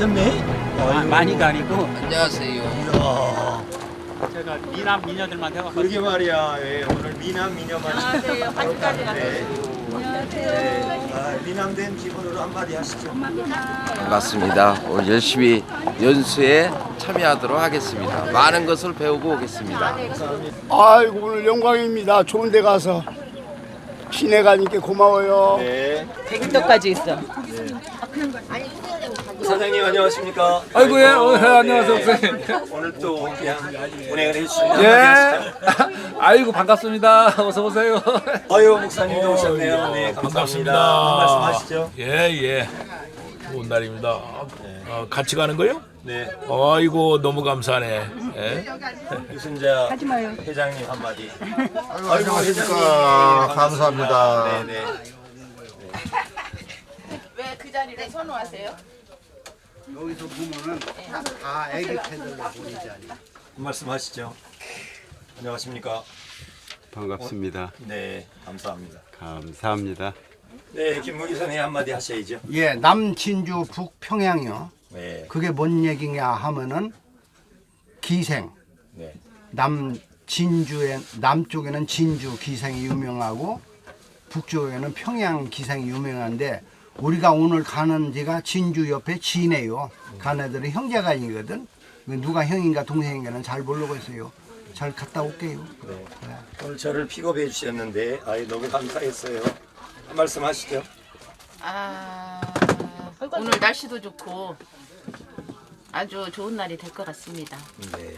오셨네? 많이가 아니고 안녕하세요. 이야, 제가 미남 미녀들만 해와서 그러게 말이야. 예, 오늘 미남 미녀만. 안녕하세요. 같이까지 네. 안녕하세요. 아, 미남된 기분으로 한마디 하시죠. 반갑습니다. 오늘 열심히 연수에 참여하도록 하겠습니다. 많은 것을 배우고 오겠습니다. 아이고 오늘 영광입니다. 좋은 데 가서 시내 가니까 고마워요. 네. 백일떡까지 있어. 사장님 안녕하십니까? 아이고 예, 안녕하세요 선생님. 오늘 또 그냥 운행을 해주시면 예. 아이고 반갑습니다. 어서 오세요. 아유 목사님도 오셨네요. 네 감사합니다. 한 말씀 하시죠. 예. 좋은 날입니다. 같이 가는 거요? 네. 아이고 너무 감사하네. 예. 유순자 회장님 한마디. 아이고 안녕하십니까. 감사합니다. 네네. 왜 그 자리를 선호하세요? 여기서 보면은 다 애기 패들로 보이지 않나. 한 말씀 하시죠. 안녕하십니까? 반갑습니다. 네 감사합니다. 감사합니다. 네 김무기 선생님 한마디 하셔야죠. 예, 남진주 북평양이요. 네. 그게 뭔 얘기냐 하면은 기생. 네. 남진주의 남쪽에는 진주 기생이 유명하고 북쪽에는 평양 기생이 유명한데 우리가 오늘 가는 데가 진주 옆에 진해요. 가는 애들은 형제간이거든. 누가 형인가 동생인가는 잘 모르고 있어요. 잘 갔다 올게요. 네. 오늘 저를 픽업해 주셨는데 아이 너무 감사했어요. 한 말씀 하시죠. 오늘 날씨도 좋고 아주 좋은 날이 될 것 같습니다. 네.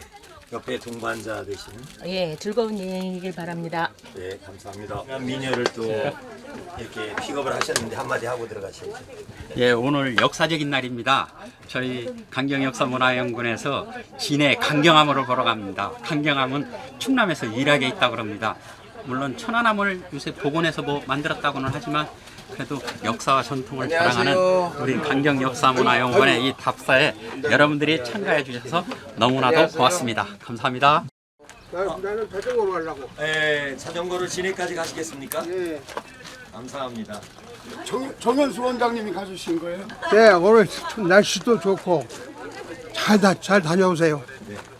옆에 동반자 되시는 예, 즐거운 여행이길 바랍니다. 네 감사합니다. 미녀를 또 이렇게 픽업을 하셨는데 한마디 하고 들어가셔야죠. 예, 오늘 역사적인 날입니다. 저희 강경역사문화연구원에서 진해 강경암을 보러 갑니다. 강경암은 충남에서 일하게 있다고 합니다. 물론 천안함을 요새 복원해서 뭐 만들었다고는 하지만 그래도 역사와 전통을 자랑하는 우리 강경역사문화연구원의 이 답사에 여러분들이 참가해 주셔서 너무나도 고맙습니다. 감사합니다. 나는 자전거로 가려고. 네, 자전거로 진해까지 가시겠습니까? 예. 감사합니다. 정현수 원장님이 가주신 거예요? 네, 오늘 날씨도 좋고 잘 다녀오세요.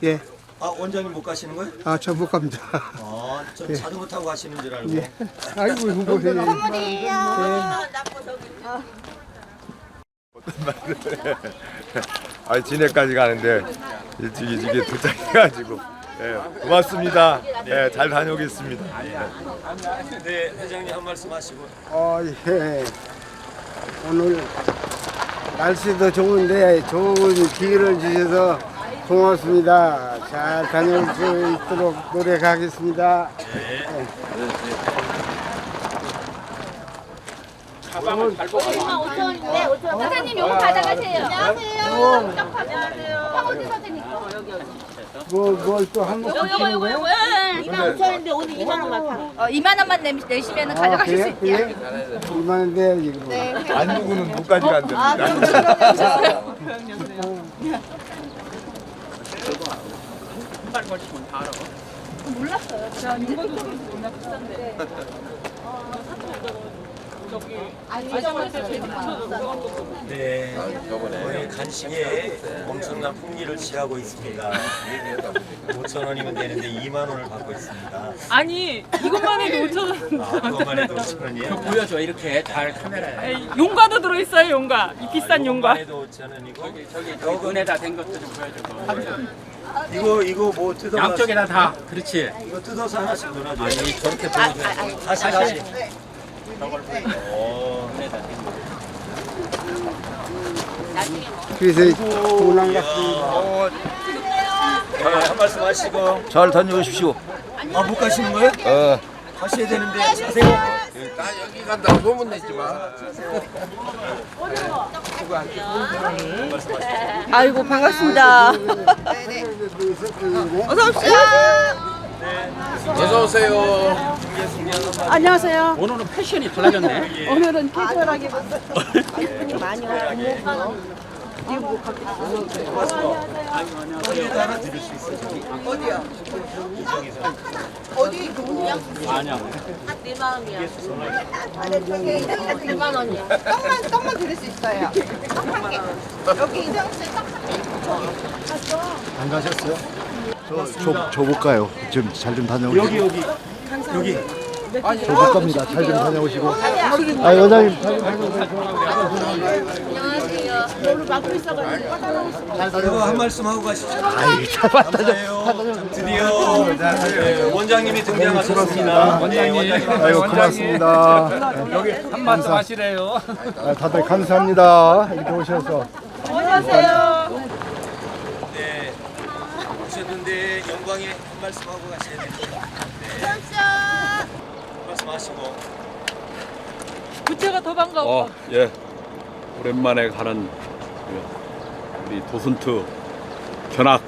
예, 아 원장님 못 가시는 거예요? 아, 저 못 갑니다. 아, 저 자전거 타고 가시는 줄 알고. 예. 아이고, 뭐세요. 진해까지 가는데 일찍 도착해가지고 고맙습니다. 잘 다녀오겠습니다. 네, 회장님 한 말씀 하시고. 예. 오늘 날씨도 좋은데 좋은 기회를 주셔서 고맙습니다. 잘 다녀올 수 있도록 노력하겠습니다. 선생님 요거 받아가세요. 안녕하세요. 황원재 선생님. 뭘 또 한몫 하시는 거예요? 2만 5천원인데 오늘 2만 원만. 2만 원만 내시면 가져가실 수 있대요. 이만한데 이거. 안 누구는 못까지 간답니다. 한발 걸치면 다 알아. 네, 오늘 간식에 엄청난 풍기를 취하고 있습니다. 5,000원이면 되는데 2만 원을 받고 있습니다. 아니 이것만 해도 5,000원. 아, 그것만 해도 5,000원이에요? 보여줘 이렇게 잘 카메라에. 용과도 들어있어요. 용과. 이 비싼 용과. 이것만 해도 5,000원이고. 저기 은에다 된 것도 좀 보여줘. 이거 뭐 뜯어 양쪽에다 다. 그렇지. 이거 뜯어서 하나씩 넣어줘요. 아니 저렇게 보여줘. 다시. 그래서 도난 같습니다. 네, 한 말씀 하시고. 잘 다녀오십시오. 아, 못 가시는 거예요? 가셔야 되는데 가세요. 여기 간다고 소문 냈지 마. 아이고 반갑습니다. 어서 오십시오. 어서 오세요. 안녕하세요. 오늘은 패션이 달라졌네. 오늘은 캐주얼하게 많이 어디도 하나 드릴 수 있어요. 저기. 어디요? 이쪽에서. 어디 돈이야? 아니야. 내 마음이야. 네 2만 원이요. 떡만 드릴 수 있어요. 여기 이장 씨 떡. 안 가셨어요? 줘볼까요? 좀 잘 좀 다녀오시고. 여기. 줘볼 겁니다. 잘 좀 다녀오시고. 아, 여자님 잘 좀 다녀오시고. 안녕하세요. 오늘 맡고 있어가지고. 이거 한 말씀 하고 가시죠. 잘 감사해요. 드디어 네, 원장님이 등장하셨습니다. 네, 원장님. 아이고, 고맙습니다. 여기 한 말씀 하시래요. 아, 다들 감사합니다. 이렇게 오셔서. 네. 오셨는데 영광에 한 말씀 하고 가셔야 됩니다. 네. 한 말씀 하시고. 부채가 더 반가워. 예. 오랜만에 가는 우리 도슨트 견학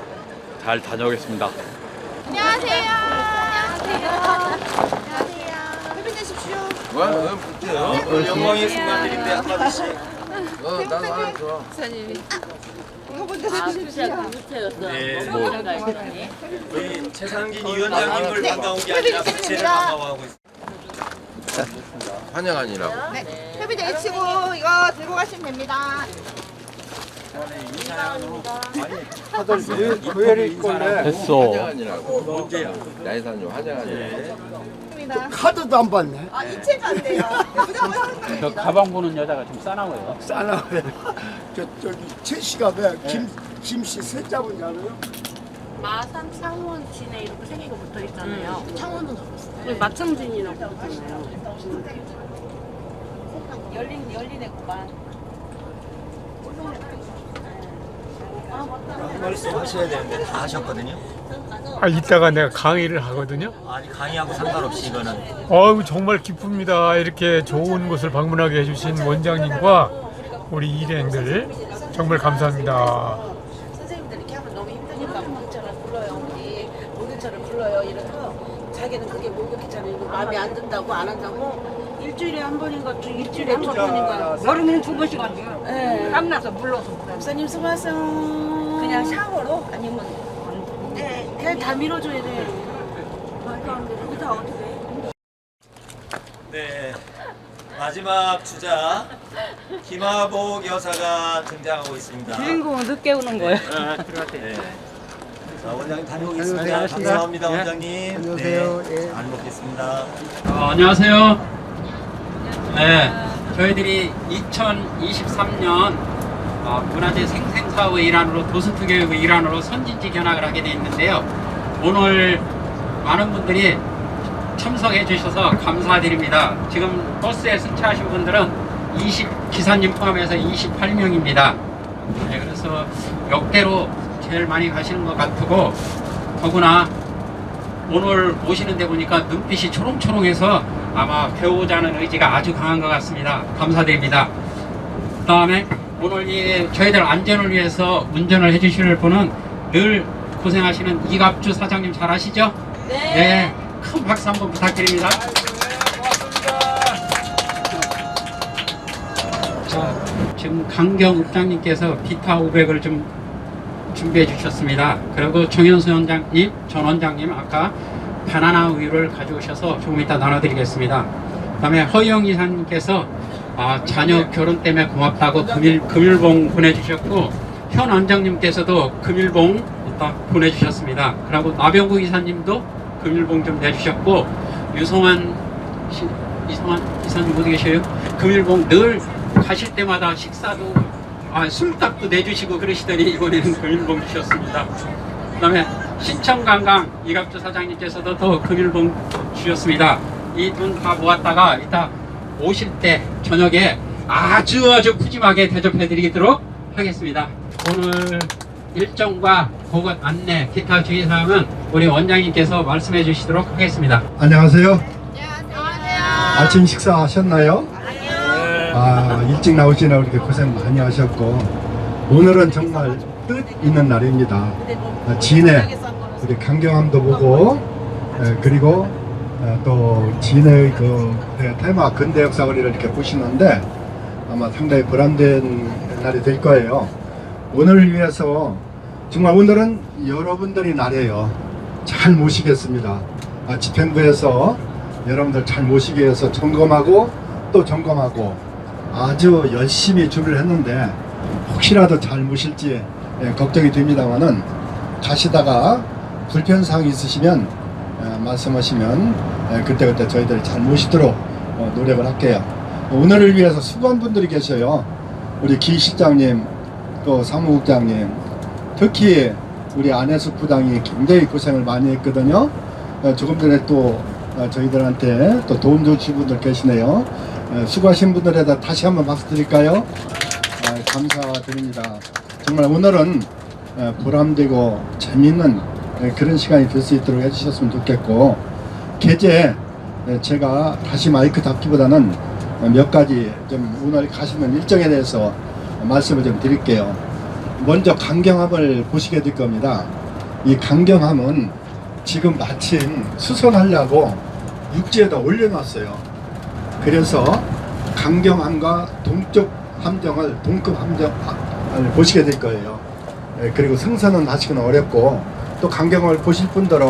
잘 다녀오겠습니다. 안녕하세요. 영광의 순간들인데 한마디씩. 나도 하나 줘. 네. 우리 최상진 위원장님을 반가운 게 아니라 부채를 반가워하고 있습니다. 환영하니라고. 협의대 H고 이거 들고 가시면 됩니다. 다들 교회를 입걸래. 됐어. 환영하니라고. 언제야? 야이산요 환영하니라고. 카드도 안 받네. 이체가 안 돼요. 저 가방 보는 여자가 좀 싸나워요. 싸나워요. 저기 최 씨가 왜 김씨 셋잡은 알아요? 마산 창원 진해 이렇게 세 개가 붙어 있잖아요. 창원은 없어요. 마창진이라고 그러잖아요. 열린 애구만. 한 말씀 하셔야 되는데 다 하셨거든요. 이따가 내가 강의를 하거든요. 아니 강의하고 상관없이 이거는 정말 기쁩니다. 이렇게 좋은 곳을 방문하게 해주신 원장님과 우리 일행들 정말 감사합니다. 선생님들 이렇게 하면 너무 힘드니까 목욕차를 불러요. 우리 목욕차를 불러요. 이래서 자기는 그게 목욕차를 마음에 안 든다고 안 한다고 일주일에 한 번인가 일주일에 두 번인가 여름에는 2번씩 한대요. 네. 땀나서 물러서. 목사님 수고하세요. 그냥 샤워로 아니면 네, 그냥 다 밀어줘야 돼. 말도 안 돼. 그거 다 어떻게 해? 네 마지막 주자 김하복 여사가 등장하고 있습니다. 주인공은 늦게 오는 거예요. 네. 자, 원장님 다녀오겠습니다. 감사합니다, 원장님. 안녕하세요. 네, 잘 먹겠습니다. 안녕하세요. 네, 저희들이 2023년 문화재 생생사업의 일환으로 도슨트 교육의 일환으로 선진지 견학을 하게 되어 있는데요. 오늘 많은 분들이 참석해 주셔서 감사드립니다. 지금 버스에 승차하신 분들은 기사님 포함해서 28명입니다. 네, 그래서 역대로 제일 많이 가시는 것 같고, 더구나 오늘 오시는데 보니까 눈빛이 초롱초롱해서 아마 배우자는 의지가 아주 강한 것 같습니다. 감사드립니다. 그 다음에 오늘 저희들 안전을 위해서 운전을 해주실 분은 늘 고생하시는 이갑주 사장님 잘 아시죠? 네. 큰 박수 한번 부탁드립니다. 자, 지금 강경읍장님께서 기타 500을 좀 준비해 주셨습니다. 그리고 정현수 원장님, 전 원장님 아까 바나나 우유를 가져오셔서 조금 이따 나눠드리겠습니다. 그 다음에 허영 이사님께서 자녀 결혼 때문에 고맙다고 금일봉 보내주셨고, 현 원장님께서도 금일봉 이따 보내주셨습니다. 그리고 나병구 이사님도 금일봉 좀 내주셨고, 이성환 이사님 어디 계셔요? 금일봉 늘 가실 때마다 식사도 술값도 내주시고 그러시더니 이번에는 금일봉 주셨습니다. 그 다음에 신청관광 이갑주 사장님께서도 또 금일봉 주셨습니다. 이 돈 다 모았다가 이따 오실 때 저녁에 아주 푸짐하게 대접해 드리도록 하겠습니다. 오늘 일정과 보고 안내 기타 주의사항은 우리 원장님께서 말씀해 주시도록 하겠습니다. 안녕하세요. 아침 식사 하셨나요? 일찍 나오시느라 이렇게 고생 많이 하셨고, 오늘은 정말 뜻 있는 날입니다. 진해 우리 강경함도 보고, 그리고 또 진해의 그 테마 근대 역사거리를 이렇게 보시는데 아마 상당히 보람된 날이 될 거예요. 오늘을 위해서 정말 오늘은 여러분들이 날이에요. 잘 모시겠습니다. 집행부에서 여러분들 잘 모시기 위해서 점검하고 또 점검하고 아주 열심히 준비를 했는데 혹시라도 잘 모실지 걱정이 됩니다만은 가시다가 불편사항이 있으시면 말씀하시면 그때그때 저희들이 잘 모시도록 노력을 할게요. 오늘을 위해서 수고한 분들이 계셔요. 우리 기 실장님, 또 사무국장님, 특히 우리 안혜숙 부장이 굉장히 고생을 많이 했거든요. 조금 전에 또 저희들한테 또 도움 주신 분들 계시네요. 수고하신 분들에다 다시 한번 박수 드릴까요? 감사드립니다. 정말 오늘은 보람되고 재미있는 그런 시간이 될 수 있도록 해주셨으면 좋겠고, 계제 제가 다시 마이크 잡기보다는 몇 가지 좀 오늘 가시는 일정에 대해서 말씀을 좀 드릴게요. 먼저 강경함을 보시게 될 겁니다. 이 강경함은 지금 마침 수선하려고 육지에다 올려놨어요. 그래서 강경함과 동쪽 함정을 동급 함정을 보시게 될 거예요. 그리고 승선은 아직은 어렵고, 또 강경함을 보실 분들은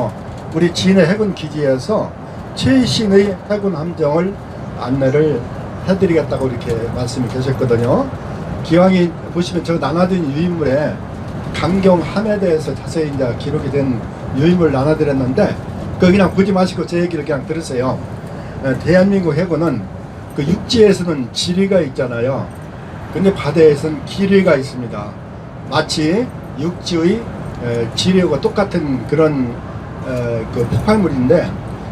우리 진해 해군 기지에서 최신의 해군 함정을 안내를 해드리겠다고 이렇게 말씀이 계셨거든요. 기왕이 보시면 저 나눠드린 유인물에 강경함에 대해서 자세히 이제 기록이 된 유인물을 나눠드렸는데, 그거 그냥 보지 마시고 제 얘기를 그냥 들으세요. 대한민국 해군은 그 육지에서는 지리가 있잖아요. 근데 바다에서는 기리가 있습니다. 마치 육지의 지리와 똑같은 그런 그 폭발물인데,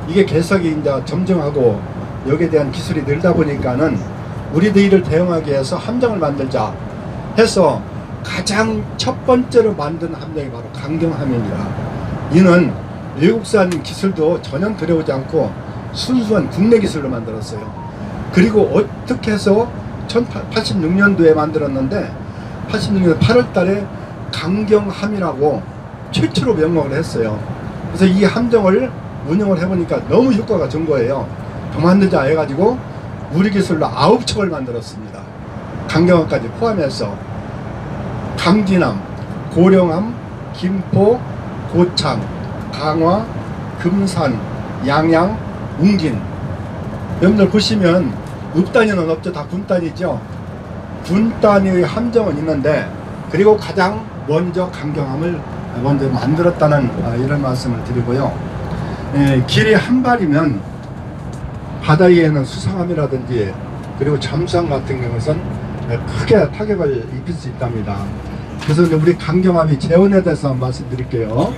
이게 개석이 이제 점증하고 여기에 대한 기술이 늘다 보니까는 우리도 이를 대응하기 위해서 함정을 만들자 해서 가장 첫 번째로 만든 함정이 바로 강경함입니다. 이는 외국산 기술도 전혀 들여오지 않고 순수한 국내 기술로 만들었어요. 그리고 어떻게 해서 1986년도에 만들었는데 86년 8월 달에 강경함이라고 최초로 명명을 했어요. 그래서 이 함정을 운영을 해보니까 너무 효과가 좋은 거예요. 더 만들자 해가지고 우리 기술로 9척을 만들었습니다. 강경함까지 포함해서 강진함, 고령함, 김포, 고창, 강화, 금산, 양양, 웅진. 여러분들 보시면 읍단위는 없죠. 다 군단이죠. 군단위의 함정은 있는데, 그리고 가장 먼저 강경함을 먼저 만들었다는 이런 말씀을 드리고요. 길이 한 발이면 바다 위에는 수상함이라든지 그리고 잠수함 같은 경우는 크게 타격을 입힐 수 있답니다. 그래서 우리 강경함이 재원에 대해서 말씀드릴게요.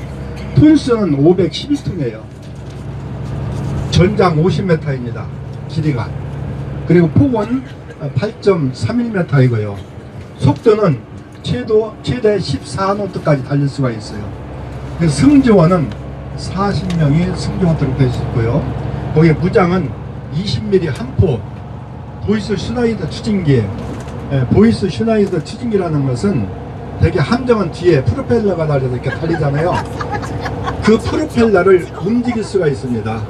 톤수는 511톤이에요. 전장 50m입니다. 길이가. 그리고 폭은 8.31m이고요. 속도는 최대 14노트까지 달릴 수가 있어요. 그래서 승조원은 40명이 승조원으로 될 수 있고요. 거기에 무장은 20mm 한 포, 보이스 슈나이더 추진기. 보이스 슈나이더 추진기라는 것은 되게 함정은 뒤에 프로펠러가 달려서 이렇게 달리잖아요. 그 프로펠러를 움직일 수가 있습니다.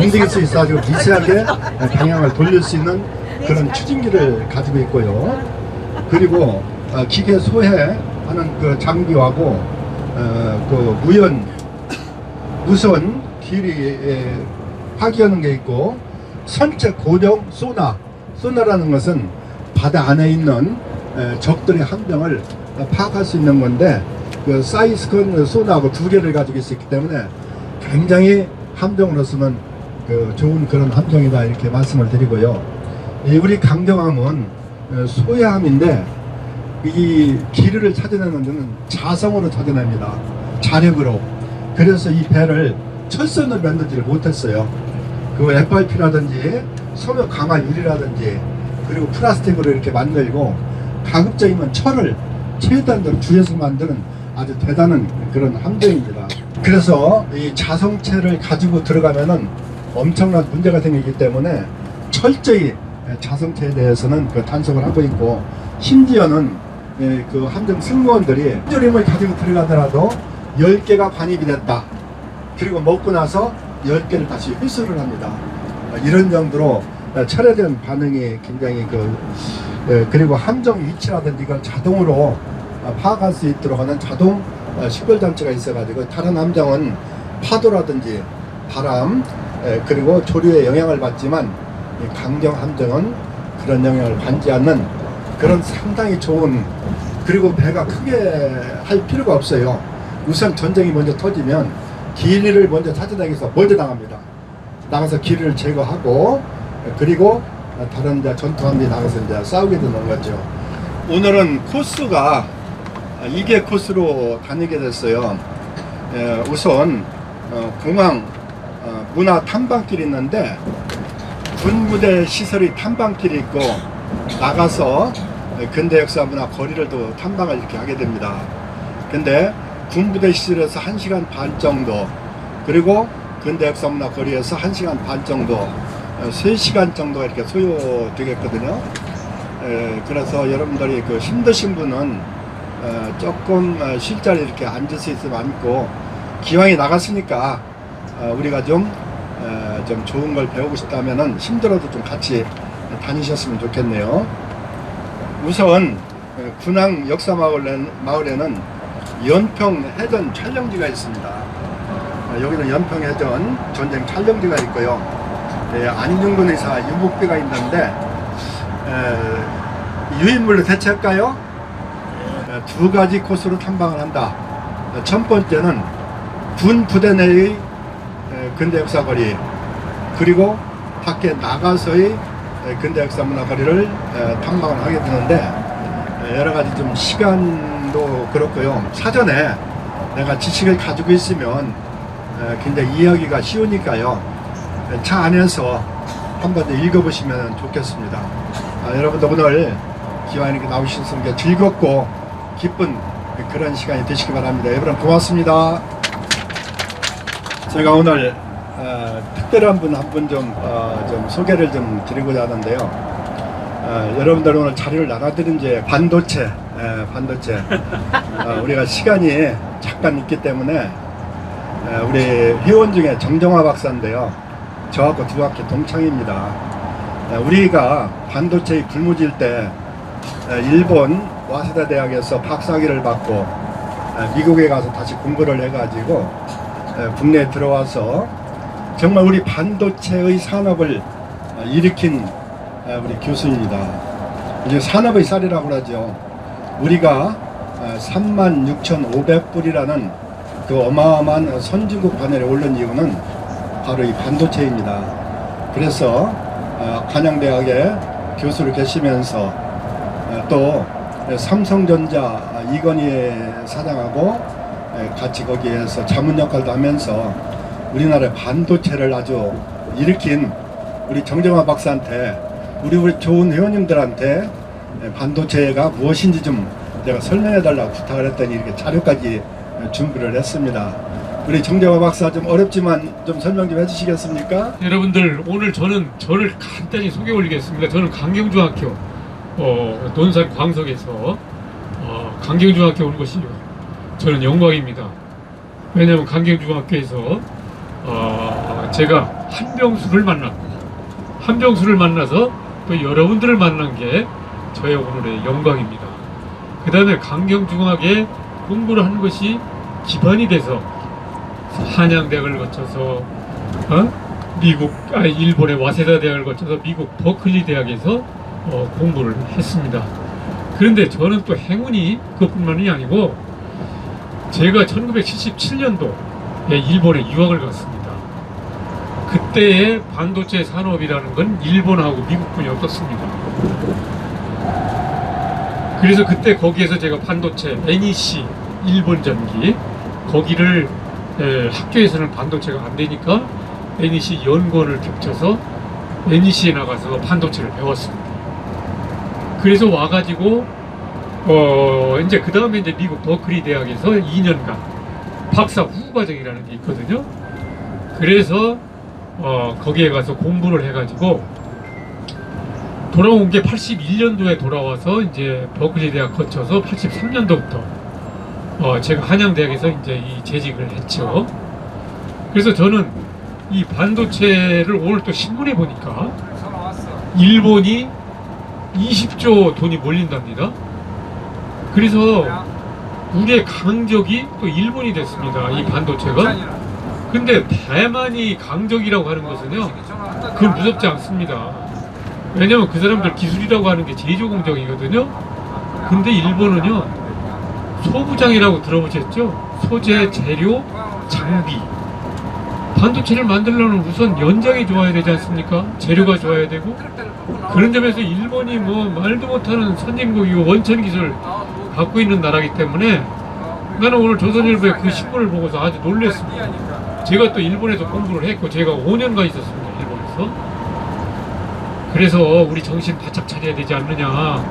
움직일 수 있어가지고 미세하게 방향을 돌릴 수 있는 그런 추진기를 가지고 있고요. 그리고 기계 소해하는 그 장비하고 그 무선 길이 파기하는 게 있고, 선체 고정 소나라는 것은 바다 안에 있는 적들의 함정을 파악할 수 있는 건데, 그 사이스컨 소나하고 두 개를 가지고 있기 때문에 굉장히 함정으로서는 그 좋은 그런 함정이다 이렇게 말씀을 드리고요. 우리 강경함은 소해함인데 이 기류를 찾아내는 데는 자성으로 찾아냅니다. 자력으로. 그래서 이 배를 철선으로 만들지를 못했어요. 그 FRP라든지 섬유 강화 유리라든지 그리고 플라스틱으로 이렇게 만들고, 가급적이면 철을 최단으로 주해서 만드는 아주 대단한 그런 함정입니다. 그래서 이 자성체를 가지고 들어가면은 엄청난 문제가 생기기 때문에 철저히 자성체에 대해서는 그 단속을 하고 있고, 심지어는 그 함정 승무원들이 조림을 가지고 들어가더라도 10개가 반입이 됐다. 그리고 먹고 나서 10개를 다시 회수를 합니다. 이런 정도로 철에 대한 반응이 굉장히 그리고 함정 위치라든지 이걸 자동으로 파악할 수 있도록 하는 자동 식별 장치가 있어가지고 다른 함정은 파도라든지 바람 그리고 조류의 영향을 받지만 이 강경 함정은 그런 영향을 받지 않는 그런 상당히 좋은, 그리고 배가 크게 할 필요가 없어요. 우선 전쟁이 먼저 터지면 길이를 먼저 찾아다니면서 먼저 나가서 길이를 제거하고 그리고 다른 이제 전투함이 나가서 이제 싸우게 되는 거죠. 오늘은 코스가 이게 코스로 다니게 됐어요. 우선 공항 문화 탐방길이 있는데 군부대 시설이 탐방길이 있고 나가서 근대 역사 문화 거리를 또 탐방을 이렇게 하게 됩니다. 근데 군부대 시설에서 1시간 반 정도, 그리고 근대 역사 문화 거리에서 1시간 반 정도, 3시간 정도가 이렇게 소요되겠거든요. 그래서 여러분들이 그 힘드신 분은 조금 쉴 자리 이렇게 앉을 수 있으면 앉고, 기왕에 나갔으니까 우리가 좀 좋은 걸 배우고 싶다면은 힘들어도 좀 같이 다니셨으면 좋겠네요. 우선 군항 역사 마을에는 연평 해전 촬영지가 있습니다. 여기는 연평 해전 전쟁 촬영지가 있고요. 안중근 의사 유목비가 있는데 유인물로 대체할까요? 두 가지 코스로 탐방을 한다. 첫 번째는 군 부대 내의 근대 역사 거리, 그리고 밖에 나가서의 근대 역사 문화 거리를 탐방을 하게 되는데, 여러 가지 좀 시간도 그렇고요. 사전에 내가 지식을 가지고 있으면 굉장히 이해하기가 쉬우니까요. 차 안에서 한번 읽어보시면 좋겠습니다. 여러분들 오늘 기왕 이렇게 나오셔서 즐겁고 기쁜 그런 시간이 되시기 바랍니다. 여러분 고맙습니다. 제가 오늘 특별한 분 한 분 좀 소개를 좀 드리고자 하는데요. 여러분들 오늘 자리를 나눠드린 게 반도체. 우리가 시간이 잠깐 있기 때문에 우리 회원 중에 정정화 박사인데요. 저하고 두 학기 동창입니다. 우리가 반도체의 불모질 때 일본 와세다 대학에서 박사학위를 받고 미국에 가서 다시 공부를 해가지고 국내에 들어와서 정말 우리 반도체의 산업을 일으킨 우리 교수입니다. 이제 산업의 쌀이라고 그러죠. 우리가 36,500불이라는 그 어마어마한 선진국 반열에 오른 이유는 바로 이 반도체입니다. 그래서 한양대학에 교수를 계시면서 또 삼성전자 이건희 사장하고 같이 거기에서 자문 역할도 하면서 우리나라의 반도체를 아주 일으킨 우리 정정화 박사한테 우리 좋은 회원님들한테 반도체가 무엇인지 좀 제가 설명해 달라고 부탁을 했더니 이렇게 자료까지 준비를 했습니다. 우리 정정화 박사 좀 어렵지만 좀 설명 좀 해주시겠습니까? 여러분들 오늘 저를 간단히 소개 올리겠습니다. 저는 강경중학교 논산 광석에서 강경중학교 온 것이 저는 영광입니다. 왜냐하면 강경중학교에서 제가 한병수를 만나서 또 여러분들을 만난 게 저의 오늘의 영광입니다. 그 다음에 강경중학에 공부를 하는 것이 기반이 돼서 한양대학을 거쳐서 일본의 와세다 대학을 거쳐서 미국 버클리 대학에서 공부를 했습니다. 그런데 저는 또 행운이 그것뿐만이 아니고 제가 1977년도에 일본에 유학을 갔습니다. 그때의 반도체 산업이라는 건 일본하고 미국뿐이 없었습니다. 그래서 그때 거기에서 제가 반도체 NEC 일본 전기 거기를 학교에서는 반도체가 안 되니까 NEC 연구원을 겹쳐서 NEC에 나가서 반도체를 배웠습니다. 그래서 와가지고 이제 그 다음에 이제 미국 버클리 대학에서 2년간 박사 후과정이라는 게 있거든요. 그래서 거기에 가서 공부를 해가지고 돌아온 게 81년도에 돌아와서 이제 버클리 대학 거쳐서 83년도부터 제가 한양대학에서 이제 이 재직을 했죠. 그래서 저는 이 반도체를 오늘 또 신문에 보니까 일본이 20조 돈이 몰린답니다. 그래서 우리의 강적이 또 일본이 됐습니다. 이 반도체가. 근데 대만이 강적이라고 하는 것은요, 그건 무섭지 않습니다. 왜냐면 그 사람들 기술이라고 하는 게 제조 공정이거든요. 근데 일본은요, 소부장이라고 들어보셨죠? 소재, 재료, 장비. 반도체를 만들려면 우선 연장이 좋아야 되지 않습니까? 재료가 좋아야 되고. 그런 점에서 일본이 뭐 말도 못하는 선진국이고 원천 기술 갖고 있는 나라이기 때문에 나는 오늘 조선일보의 그 신문을 보고서 아주 놀랐습니다. 제가 또 일본에서 공부를 했고 제가 5년간 있었습니다. 일본에서. 그래서 우리 정신 바짝 차려야 되지 않느냐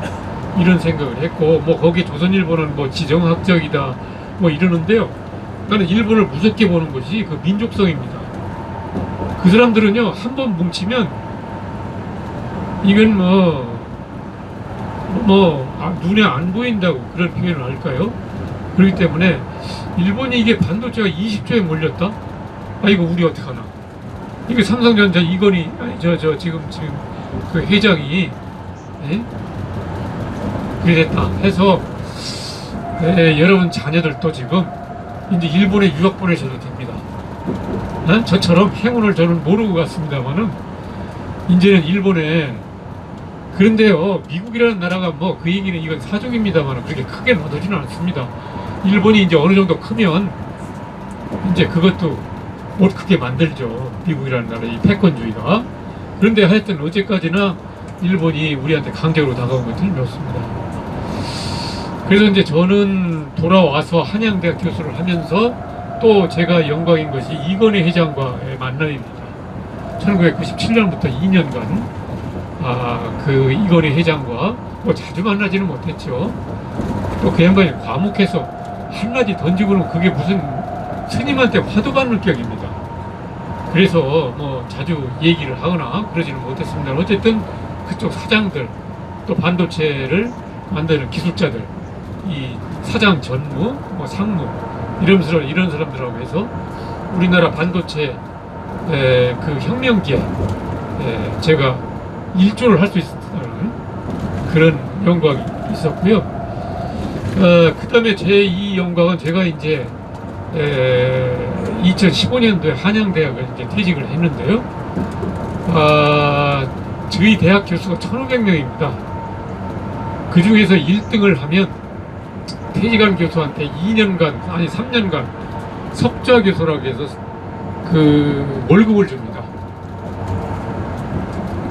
이런 생각을 했고, 뭐 거기 조선일보는 뭐 지정학적이다 뭐 이러는데요. 나는 일본을 무섭게 보는 것이 그 민족성입니다. 그 사람들은요, 한 번 뭉치면 이건 눈에 안 보인다고 그런 표현을 할까요? 그렇기 때문에 일본이 이게 반도체가 20조에 몰렸다? 아, 이거 우리 어떡하나? 이게 삼성전자 이건희, 지금 그 회장이, 예? 그랬다 해서, 여러분 자녀들도 지금 이제 일본에 유학 보내셔도 됩니다. 저처럼 행운을 저는 모르고 갔습니다만은, 이제는 일본에, 그런데요, 미국이라는 나라가 뭐 그 얘기는 이건 사족입니다만 그렇게 크게 나오지는 않습니다. 일본이 이제 어느 정도 크면 이제 그것도 못 크게 만들죠. 미국이라는 나라, 이 패권주의가. 그런데 하여튼 어제까지나 일본이 우리한테 강제로 다가온 건 틀림없습니다. 그래서 이제 저는 돌아와서 한양대학 교수를 하면서 또 제가 영광인 것이 이건희 회장과의 만남입니다. 1997년부터 2년간 그 이건희 회장과 뭐 자주 만나지는 못했죠. 또 그 양반이 과묵해서 한마디 던지고는 그게 무슨 스님한테 화두 받는 격입니다. 그래서 뭐 자주 얘기를 하거나 그러지는 못했습니다. 어쨌든 그쪽 사장들, 또 반도체를 만드는 기술자들, 이 사장 전무, 뭐 상무 이런 사람들하고 해서 우리나라 반도체 그 혁명기에 제가 일조를 할 수 있었다는 그런 영광이 있었고요. 그 다음에 제 이 영광은 제가 이제 2015년도에 한양대학을 이제 퇴직을 했는데요. 저희 대학 교수가 1,500명입니다. 그 중에서 1등을 하면 퇴직한 교수한테 2년간, 아니 3년간 석좌 교수라고 해서 그 월급을 줍니다.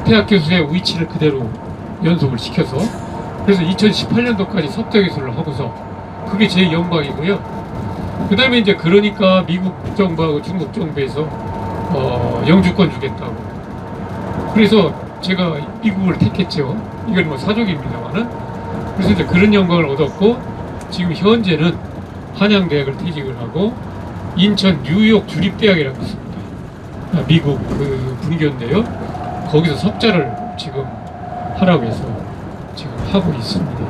대학 교수의 위치를 그대로 연속을 시켜서. 그래서 2018년도까지 석좌 교수를 하고서 그게 제 영광이고요. 그 다음에 이제 그러니까 미국 정부하고 중국 정부에서 영주권 주겠다고. 그래서 제가 미국을 택했죠. 이건 뭐 사족입니다만은. 그래서 이제 그런 영광을 얻었고, 지금 현재는 한양대학을 퇴직을 하고 인천 뉴욕 주립대학이라고 있습니다. 미국 그 분교인데요. 거기서 석좌를 지금 하라고 해서 지금 하고 있습니다.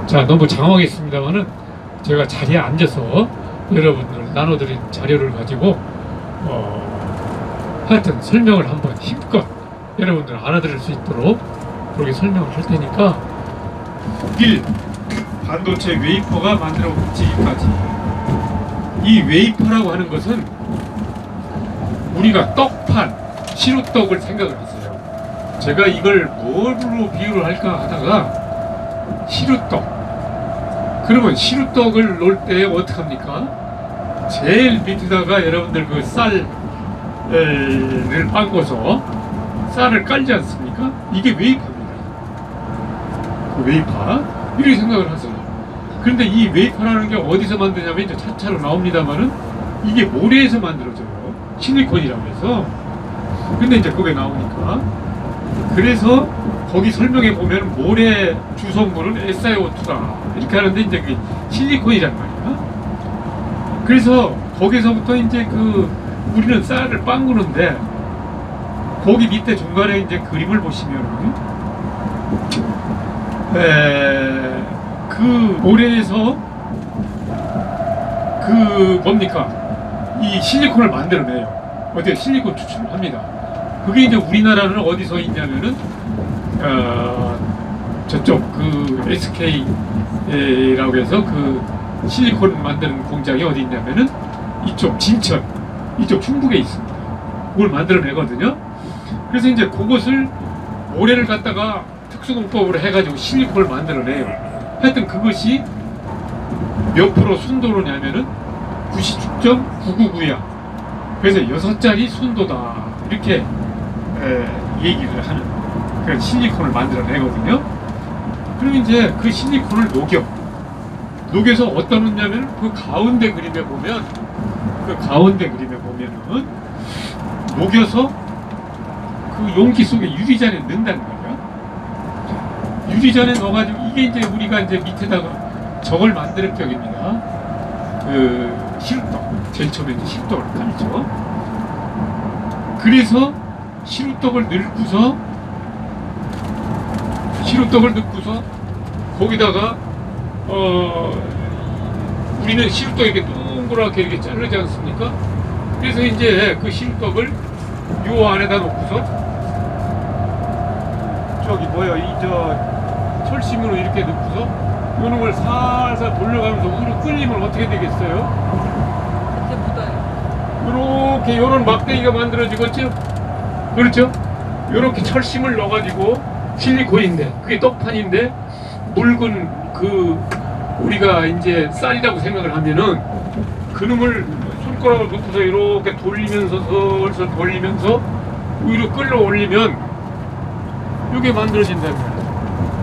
자, 너무 장황했습니다만은 제가 자리에 앉아서 여러분들 나눠드린 자료를 가지고 하여튼 설명을 한번 힘껏 여러분들 알아들을 수 있도록 그렇게 설명을 할 테니까 1. 반도체 웨이퍼가 만들어지기까지. 이 웨이퍼라고 하는 것은 우리가 떡판, 시루떡을 생각을 했어요. 제가 이걸 뭘로 비유를 할까 하다가 시루떡. 그러면 시루떡을 놓을 때 어떡합니까? 제일 밑에다가 여러분들 그 쌀을 빵궈서 쌀을 깔지 않습니까? 이게 웨이퍼입니다. 그 웨이퍼. 이렇게 생각을 하세요. 그런데 이 웨이퍼라는 게 어디서 만드냐면 이제 차차로 나옵니다만은 이게 모래에서 만들어져요. 실리콘이라고 해서. 근데 이제 그게 나오니까. 그래서 거기 설명에 보면 모래 주성분은 SiO2다. 이렇게 하는데 이제 그게 실리콘이란 말이야. 그래서 거기서부터 이제 그 우리는 쌀을 빵구는데 거기 밑에 중간에 이제 그림을 보시면은 그 모래에서 그 뭡니까? 이 실리콘을 만들어내요. 어디에 실리콘 추출을 합니다. 그게 이제 우리나라는 어디서 있냐면은 저쪽 그 SK라고 해서 그 실리콘 만드는 공장이 어디 있냐면은 이쪽 진천, 이쪽 충북에 있습니다. 그걸 만들어내거든요. 그래서 이제 그것을 모래를 갖다가 특수공법으로 해가지고 실리콘을 만들어내요. 하여튼 그것이 몇 프로 순도로냐면은 99.999야. 그래서 6자리 순도다. 이렇게 얘기를 하는 그런 실리콘을 만들어내거든요. 그럼 이제 그 실리콘을 녹여서 어디다 놓냐면 그 가운데 그림에 보면은 녹여서 그 용기 속에 유리잔에 넣는다는 거예요. 유리잔에 넣어가지고 이게 이제 우리가 이제 밑에다가 저걸 만드는 격입니다. 그 시루떡, 제일 처음에 이제 시루떡을 깔죠. 그래서 시루떡을 넣고서 거기다가 우리는 시루떡 이렇게 동그랗게 이렇게 자르지 않습니까? 그래서 이제 그 시루떡을 요 안에다 놓고서 저기 뭐야 이 저 철심으로 이렇게 넣고서 요런 걸 살살 돌려가면서 우로 끓이면 어떻게 되겠어요? 이렇게 묻어요. 요렇게 요런 막대기가 만들어지겠죠? 그렇죠? 요렇게 철심을 넣어가지고 실리콘인데 그게 떡판인데 묽은 그 우리가 이제 쌀이라고 생각을 하면은 그놈을 손가락을 놓고서 이렇게 돌리면서 설설 돌리면서 위로 끌어올리면 이게 만들어진다는 거예요.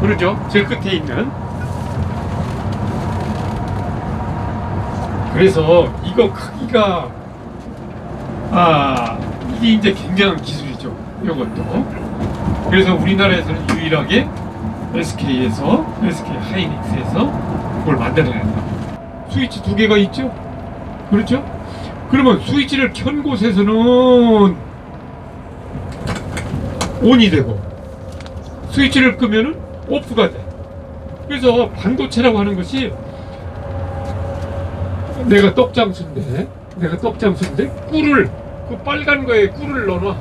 그렇죠? 제일 끝에 있는. 그래서 이거 크기가 이게 이제 굉장한 기술이죠. 이것도. 그래서 우리나라에서는 유일하게 SK 하이닉스에서 그걸 만들어낸다. 스위치 2개가 있죠? 그렇죠? 그러면 스위치를 켠 곳에서는 ON이 되고 스위치를 끄면은 오프가 돼. 그래서 반도체라고 하는 것이 내가 떡장수인데 꿀을 그 빨간 거에 꿀을 넣어놔.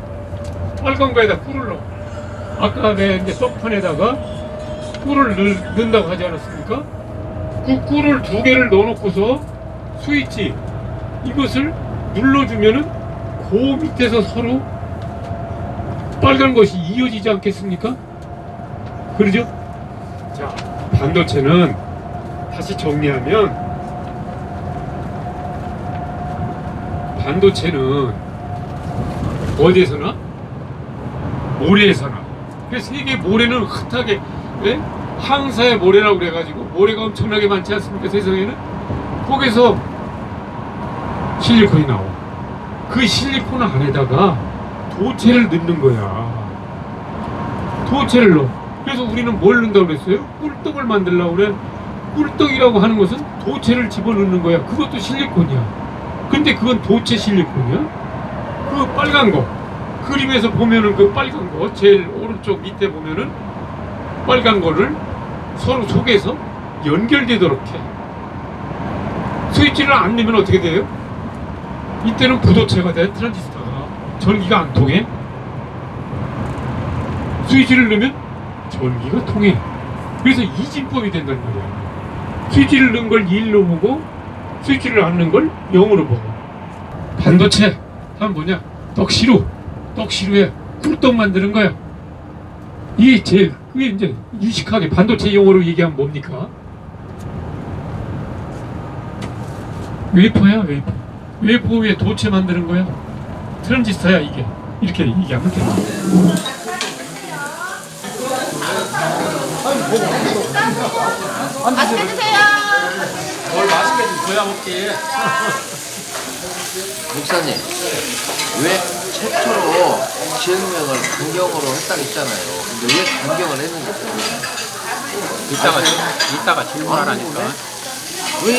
빨간 거에다 꿀을 넣어. 아까 내가 이제 떡판에다가 꿀을 넣는다고 하지 않았습니까? 그 꿀을 2개를 넣어놓고서 스위치 이것을 눌러주면은 그 밑에서 서로 빨간 것이 이어지지 않겠습니까? 그러죠? 자, 반도체는 다시 정리하면 반도체는 어디에서나? 모래에서나. 그래서 세계 모래는 흩하게 항사의 모래라고 그래가지고 모래가 엄청나게 많지 않습니까? 세상에는? 거기서 실리콘이 나와. 그 실리콘 안에다가 도체를 넣는 거야. 도체를 넣어. 그래서 우리는 뭘 넣는다고 그랬어요? 꿀떡을 만들려고 그래. 꿀떡이라고 하는 것은 도체를 집어넣는 거야. 그것도 실리콘이야. 근데 그건 도체 실리콘이야? 그 빨간 거 그림에서 보면은 그 빨간 거 제일 오른쪽 밑에 보면은 빨간 거를 서로 속에서 연결되도록 해. 스위치를 안 넣으면 어떻게 돼요? 이때는 부도체가 돼. 트랜지스터가 전기가 안 통해. 스위치를 넣으면 전기가 통해. 그래서 이진법이 된다는 말이야. 스위치를 넣은 걸 1로 보고 스위치를 안 넣은 걸 0으로 보고. 반도체 하면 뭐냐? 떡시루에 꿀떡 만드는 거야. 이게 제일 그게 이제 유식하게 반도체 용어로 얘기하면 뭡니까? 웨이퍼야. 웨이퍼 위에 도체 만드는 거야. 트랜지스터야 이게. 이렇게 얘기하면 돼. 맛있게 드세요. 뭘 맛있게 좀 줘야 먹지. 목사님, 왜 최초로 지역명을 강경으로 했다고 했잖아요. 근데 왜 강경을 했는지 이따가 질문하라니까. 왜 그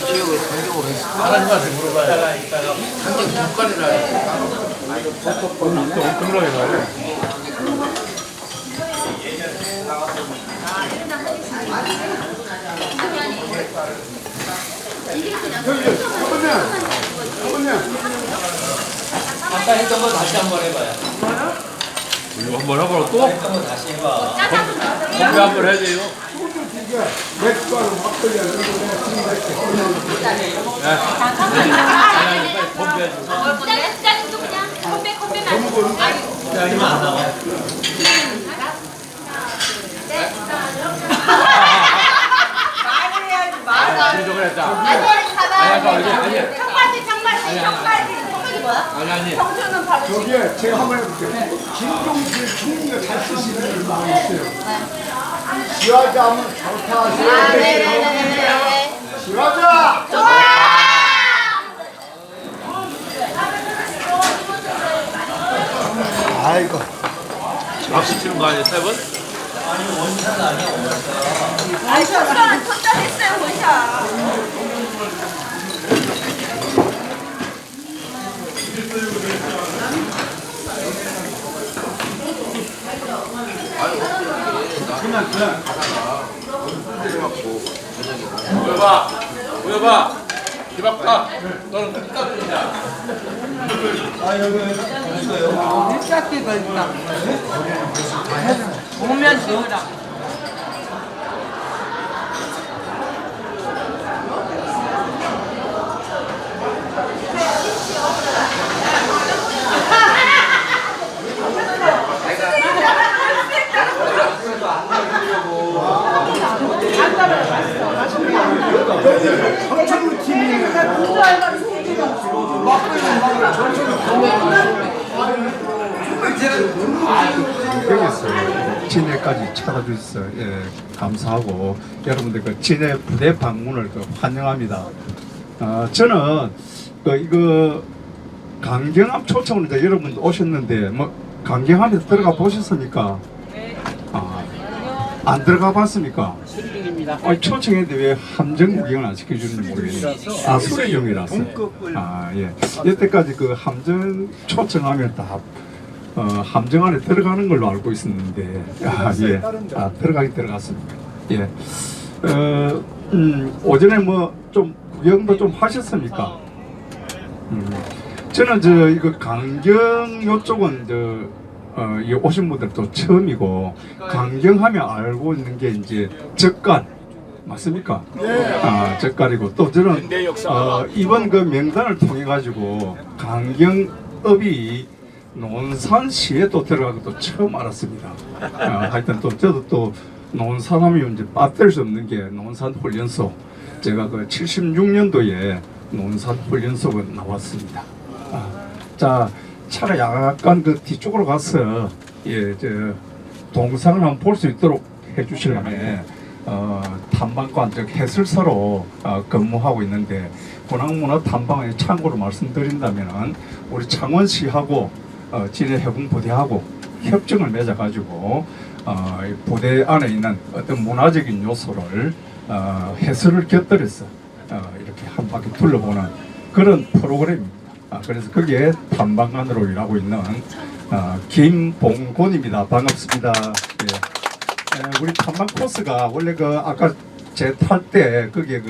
지역을 강경으로 했을까? 하나님한테 물어봐요. 강경 국가리라 했을까? 엄청나게 말해. 아까 했던 거 다시 한번 해봐요. 이거 한번 해봐라 또? 다시 해봐. 건배 한번 해야 돼요. 부장님도 그냥 건배만. 이만 안 나와. 인정을 했다. 아니. 저기에 제가 한번 해볼게요. 김종필 총리가 잘 쓰시는 마음이 있어요. 지화자 하면 좋다 하세요. 지화자! 아이고. 박수 치는 거 아니야, 세븐? 아니 원샷 아니야 원샷. 아니, 첫잔 했어요, 원샷. 보여봐. 기박파. 너는 끝까지냐? 오면 지우라. 여기서 진해까지 찾아주셔서 감사하고 여러분들 그 진해 부대 방문을 환영합니다. 저는 이거 강경암 초청을 이제 여러분 오셨는데 뭐 강경암에 들어가 보셨습니까? 안 들어가 봤습니까? 초청했는데 왜 함정 구경을 안 시켜주는지 모르겠네요. 수리용이라서. 예. 여태까지 그 함정 초청하면 다 함정 안에 들어가는 걸로 알고 있었는데, 예. 들어가긴 들어갔습니다. 예. 오전에 뭐 좀 구경도 좀 하셨습니까? 저는 이거 강경 요쪽은 이 오신 분들도 처음이고, 강경하면 알고 있는 게 이제 젓갈 맞습니까? 젓갈이고, 또 저는 이번 그 명단을 통해 가지고 강경읍이 논산시에도 들어가고도 처음 알았습니다. 하여튼 또 저도 또 논산하면 이제 빠뜨릴 수 없는 게 논산훈련소. 제가 그 76년도에 논산훈련소가 나왔습니다. 자, 차라리 약간 그 뒤쪽으로 가서 동상을 한번 볼 수 있도록 해주시려면 탐방관 즉 해설사로 근무하고 있는데, 군항문화탐방의 참고로 말씀드린다면은 우리 창원시하고 진해 해군부대하고 협정을 맺어가지고 부대 안에 있는 어떤 문화적인 요소를 해설을 곁들여서 이렇게 한 바퀴 둘러보는 그런 프로그램입니다. 그래서 거기에 탐방관으로 일하고 있는 김봉곤입니다. 반갑습니다. 우리 탐방 코스가 원래 아까 제 탈 때 거기에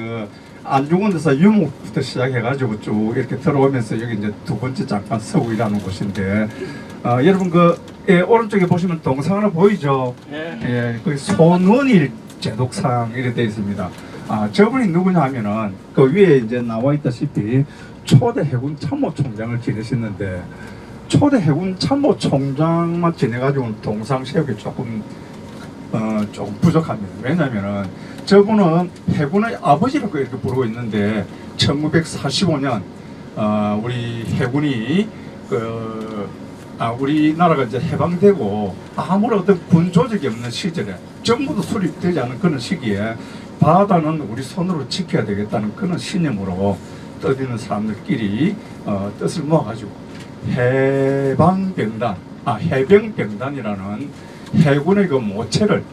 안중원에서 유목부터 시작해가지고 쭉 이렇게 들어오면서 여기 이제 두 번째 잠깐 서고 일하는 곳인데, 여러분 오른쪽에 보시면 동상 하나 보이죠? 그 손원일 제독상 이렇게 되어 있습니다. 저분이 누구냐 하면은 그 위에 이제 나와 있다시피 초대 해군 참모총장을 지내셨는데, 초대 해군 참모총장만 지내가지고는 동상 세우기 조금 부족합니다. 왜냐면은 저분은 해군의 아버지라고 이렇게 부르고 있는데, 1945년 우리 해군이 우리나라가 이제 해방되고 아무런 어떤 군 조직이 없는 시절에, 정부도 수립되지 않은 그런 시기에 바다는 우리 손으로 지켜야 되겠다는 그런 신념으로 떠드는 사람들끼리 뜻을 모아가지고 해병병단이라는 해군의 그 모체를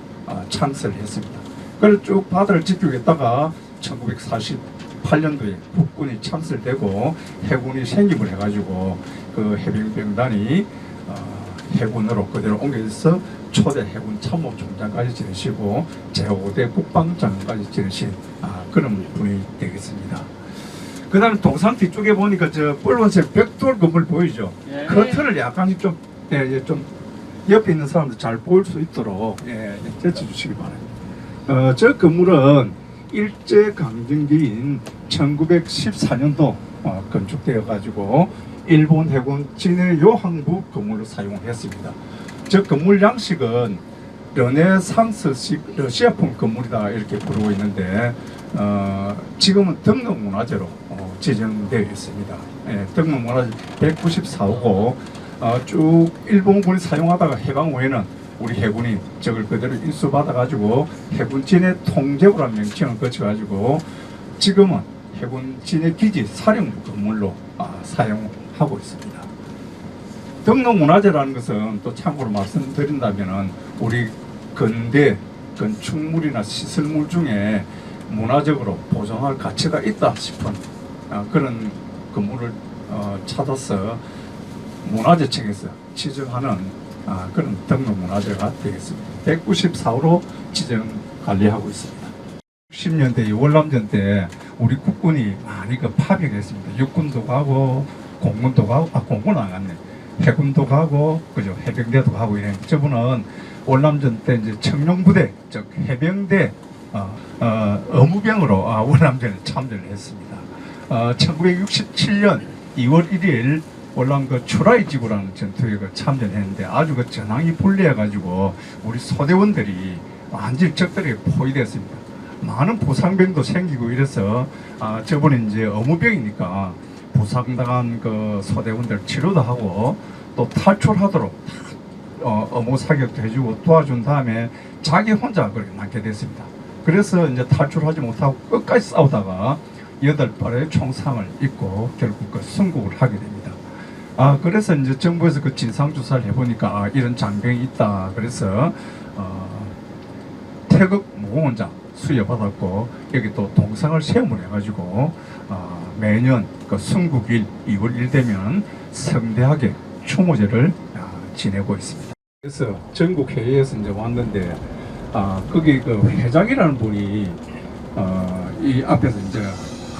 창설했습니다. 그래서 쭉 바다를 지키겠다가 1948년도에 국군이 창설되고 해군이 생김을 해가지고 그 해병병단이 해군으로 그대로 옮겨져서 초대 해군 참모총장까지 지내시고 제5대 국방장관까지 지내신 그런 분이 되겠습니다. 그 다음에 동상 뒤쪽에 보니까 저 빨간색 벽돌 건물 보이죠? 커튼을 약간씩 좀 옆에 있는 사람들 잘 보일 수 있도록 제쳐주시기 바랍니다. 저 건물은 일제강점기인 1914년도 건축되어 가지고 일본 해군 진해 요항부 건물로 사용했습니다. 저 건물 양식은 르네상스식 러시아풍 건물이다 이렇게 부르고 있는데 지금은 등록문화재로 지정되어 있습니다. 등록문화재 194호고 쭉 일본군이 사용하다가 해방 후에는 우리 해군이 저걸 그대로 인수받아가지고 해군 진해 통제부라는 명칭을 거쳐가지고 지금은 해군 진해 기지 사령부 건물로 사용하고 있습니다. 등록문화재라는 것은 또 참고로 말씀드린다면은 우리 근대 건축물이나 시설물 중에 문화적으로 보존할 가치가 있다 싶은 그런 건물을 찾아서 문화재청에서 지정하는 그런 등록문화재가 되겠습니다. 194호로 지정 관리하고 있습니다. 60년대 월남전 때 우리 국군이 많이 파병했습니다. 육군도 가고 공군도 가고 공군은 안 갔네. 해군도 가고 그죠, 해병대도 가고 이랬는데 저분은 월남전 때 이제 청룡부대 즉 해병대 의무병으로 월남전에 참전을 했습니다. 1967년 2월 1일 월남 추라이 지구라는 전투에 참전했는데 아주 전황이 불리해가지고 우리 소대원들이 완전히 적들에게 포위됐습니다. 많은 부상병도 생기고 이래서 저번에 이제 의무병이니까 부상당한 소대원들 치료도 하고 또 탈출하도록 의무 사격도 해주고 도와준 다음에 자기 혼자 그렇게 남게 됐습니다. 그래서 이제 탈출하지 못하고 끝까지 싸우다가 8발의 총상을 입고 결국 순국을 하게 됩니다. 그래서 이제 정부에서 진상조사를 해보니까 이런 장병이 있다. 그래서 태극 무공원장 수여받았고 여기 또 동상을 세움을 해가지고 매년 순국일 2월 1일 되면 성대하게 추모제를 지내고 있습니다. 그래서 전국 회의에서 이제 왔는데 거기 회장이라는 분이 이 앞에서 이제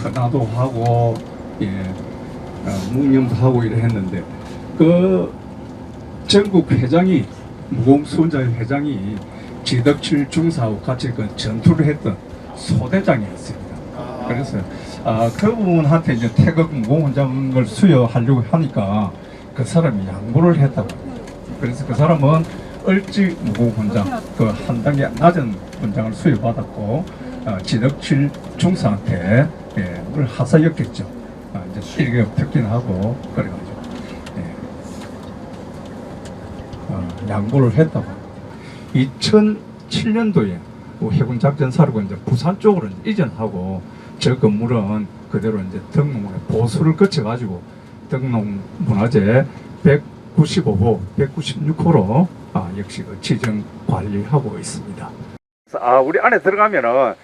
헌화도 하고 묵념도 하고 이래 했는데 전국 회장이 무공수원자회 회장이 지덕칠 중사하고 같이 전투를 했던 소대장이었습니다. 그래서 그분한테 이제 태극 무공훈장을 수여하려고 하니까 그 사람이 양보를 했다고 합니다. 그래서 그 사람은 을지 무공훈장 한 단계 낮은 훈장을 수여받았고 지덕칠 중사한테 늘 하사였겠죠. 이제 일격 특진하고 그래가지고 양보를 했다고 합니다. 2007년도에 해군 작전사령부 이제 부산 쪽으로 이전하고 저 건물은 그대로 이제 등록문화 보수를 거쳐가지고 등록문화재 195호, 196호로 역시 지정 관리하고 있습니다. 우리 안에 들어가면은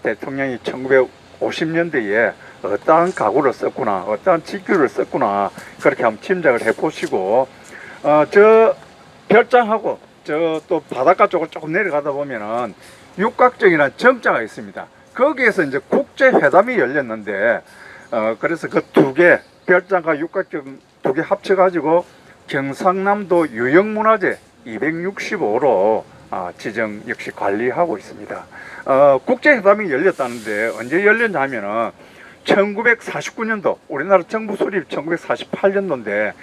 대통령이 1950년대에 어떠한 가구를 썼구나, 어떠한 직규를 썼구나 그렇게 한번 짐작을 해보시고 저 별장하고 저 또 바닷가 쪽을 조금 내려가다 보면은 육각정이라는 정자가 있습니다. 거기에서 이제 국제회담이 열렸는데 그래서 그 두 개 별장과 육각정 두 개 합쳐가지고 경상남도 유형문화재 265로 지정 역시 관리하고 있습니다. 국제회담이 열렸다는데 언제 열렸냐면은 1949년도 우리나라 정부 수립 1948년도인데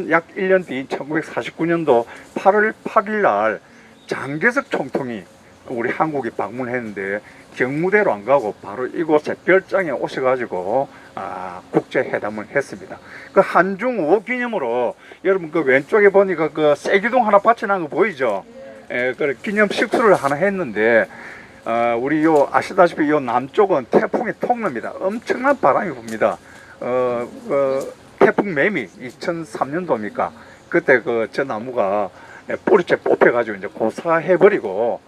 약 1년 뒤 1949년도 8월 8일 날 장개석 총통이 우리 한국에 방문했는데 경무대로 안 가고 바로 이곳에 별장에 오셔가지고 국제회담을 했습니다. 그 한중우호 기념으로 여러분 그 왼쪽에 보니까 그 쐐기둥 하나 받쳐놓은 거 보이죠? 그 기념 식수를 하나 했는데 우리 아시다시피 요 남쪽은 태풍이 통납니다. 엄청난 바람이 붑니다. 태풍 매미 2003년도입니까? 그때 저 나무가 뿌리째 뽑혀가지고 이제 고사해버리고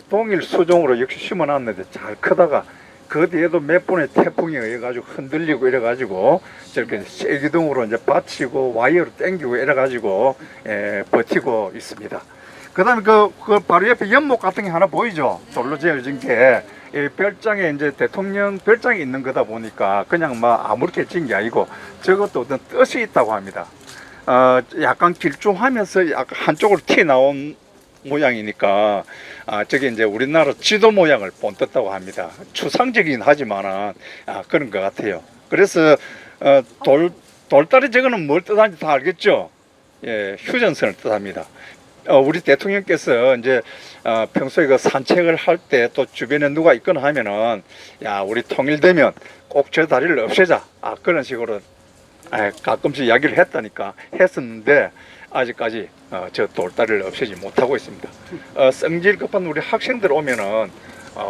동일 수종으로 역시 심어놨는데 잘 크다가 그 뒤에도 몇 번의 태풍이 의해가지고 흔들리고 이래가지고 저렇게 쐐기둥으로 이제 받치고 와이어로 당기고 이래가지고 버티고 있습니다. 그 다음에 그 바로 옆에 연못 같은 게 하나 보이죠? 돌로 지어진 게 이 별장에 이제 대통령 별장이 있는 거다 보니까 그냥 아무렇게 지은 게 아니고 저것도 어떤 뜻이 있다고 합니다. 약간 길쭉하면서 약간 한쪽으로 튀어나온 모양이니까 저게 이제 우리나라 지도 모양을 본떴다고 합니다. 추상적이긴 하지만은 그런 것 같아요. 그래서 돌다리 저거는 뭘 뜻하는지 다 알겠죠? 예, 휴전선을 뜻합니다. 우리 대통령께서 이제 평소에 그 산책을 할 때 또 주변에 누가 있거나 하면은 야 우리 통일되면 꼭 저 다리를 없애자 그런 식으로 가끔씩 이야기를 했었는데 아직까지 저 돌다리를 없애지 못하고 있습니다. 성질 급한 우리 학생들 오면은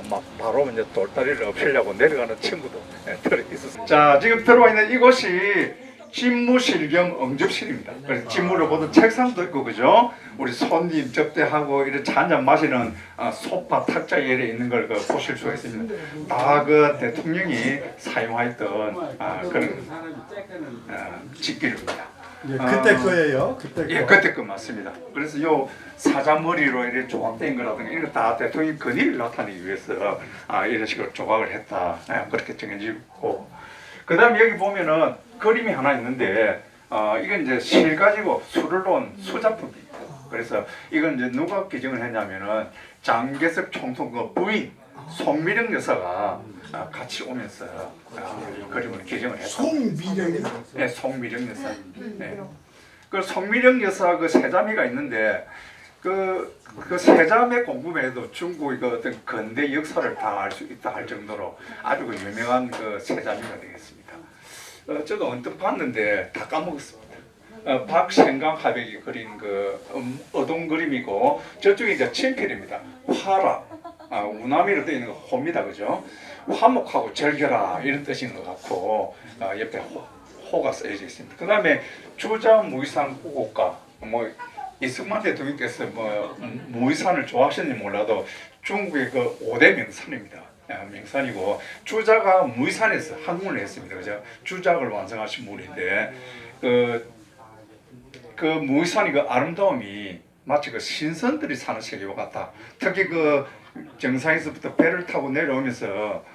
막 바로 이제 돌다리를 없애려고 내려가는 친구도 들어 있었습니다. 자, 지금 들어와 있는 이곳이 집무실 겸 응접실입니다. 그래서 집무를 보던 책상도 있고, 그죠? 우리 손님 접대하고 이렇게 한잔 마시는 소파 탁자 예에 있는 걸 보실 수가 있습니다. 다 그 대통령이 사용하였던 그런 집기류입니다. 그때 거예요. 그때 거. 예, 그때 거 맞습니다. 그래서 요 사자머리로 이렇게 조각된 거라든가 이런 거 다 대통령 근위를 나타내기 위해서 이런 식으로 조각을 했다. 그렇게 정해지고, 그 다음에 여기 보면은 그림이 하나 있는데 이건 이제 실 가지고 술을 놓은 수작품입니다. 그래서 이건 이제 누가 기증을 했냐면은 장개석 총통 그 부인 송미령 여사가 같이 오면서 그림을 기증을 했다. 송미령? 네, 송미령 여사. 네. 그 송미령 여사 그 세자매가 있는데 그 세자매 공부에도 중국의 그 어떤 근대 역사를 다 알 수 있다 할 정도로 아주 그 유명한 그 세자매가 되겠습니다. 저도 언뜻 봤는데 다 까먹었습니다. 박생강 화백이 그린 그 어동 그림이고 저쪽에 이제 친필입니다. 화라, 우나미로 되어 있는 거 호입니다, 그죠? 화목하고 절겨라 이런 뜻인 것 같고 옆에 호가 쓰여져 있습니다. 그 다음에 주자 무이산 후곡가 뭐 이승만 대통령께서 뭐 무이산을 좋아하셨는지 몰라도 중국의 그 5대 명산입니다. 명산이고 주자가 무이산에서 학문을 했습니다. 그죠? 주작을 완성하신 분인데 그 무이산이 그 아름다움이 마치 그 신선들이 사는 세계와 같다. 특히 그 정상에서부터 배를 타고 내려오면서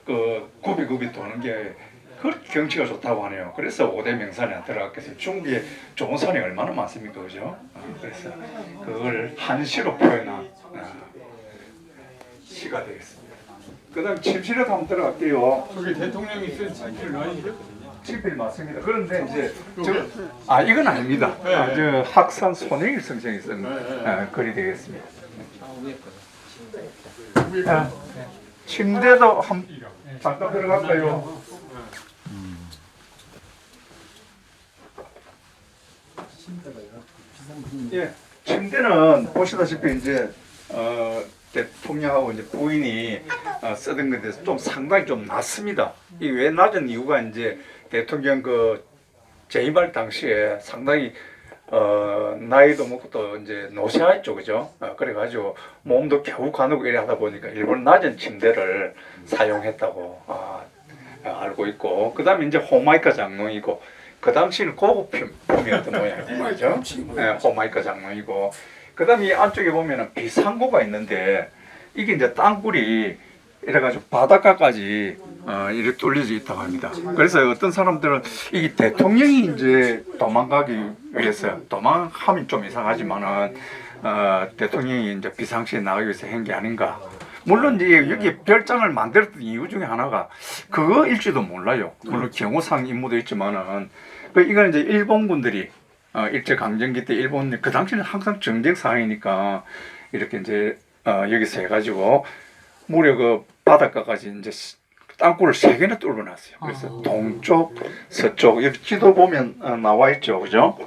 그 굽이굽이 도는 게 그 경치가 좋다고 하네요. 그래서 5대 명산에 들어갔겠어요. 중국에 좋은 산이 얼마나 많습니까, 그죠? 그래서 그걸 한시로 표현한 시가 되겠습니다. 그다음 침실에 한번 들어갈게요. 저기 대통령이 쓴 친필 아니죠? 친필 맞습니다. 그런데 이제 이건 아닙니다. 저 학산 손해일 선생이 쓴 글이 되겠습니다. 침대도 잠깐 들어갈까요? 예, 침대는 보시다시피 이제 대통령하고 이제 부인이 쓰던 건데 좀 상당히 좀 낮습니다. 이 왜 낮은 이유가 이제 대통령 그 재임할 당시에 상당히 나이도 먹고 또 이제 노쇠했죠, 그죠? 그래가지고 몸도 겨우 가누고 이래 하다 보니까 일본 낮은 침대를 사용했다고 알고 있고, 그 다음에 이제 호마이카 장롱이고, 그 당시는 고급품이었던 모양이죠. 호마이카 장롱이고, 그 다음에 이 안쪽에 보면은 비상구가 있는데 이게 이제 땅굴이 이래가지고 바닷가까지 이렇게 뚫려져 있다고 합니다. 그래서 어떤 사람들은 이게 대통령이 이제 도망가기 위해서, 도망하면 좀 이상하지만은 대통령이 이제 비상시에 나가기 위해서 한 게 아닌가. 물론 이제 여기 별장을 만들었던 이유 중에 하나가 그거일지도 몰라요. 물론 경호상 임무도 있지만은 이건 이제 일본군들이 일제 강점기 때 일본 그 당시는 항상 전쟁 상황이니까 이렇게 이제 여기서 해가지고 무려 그 바닷가까지 이제 땅굴을 3개나 뚫어놨어요. 그래서 동쪽, 서쪽, 여기 지도 보면 나와 있죠, 그죠?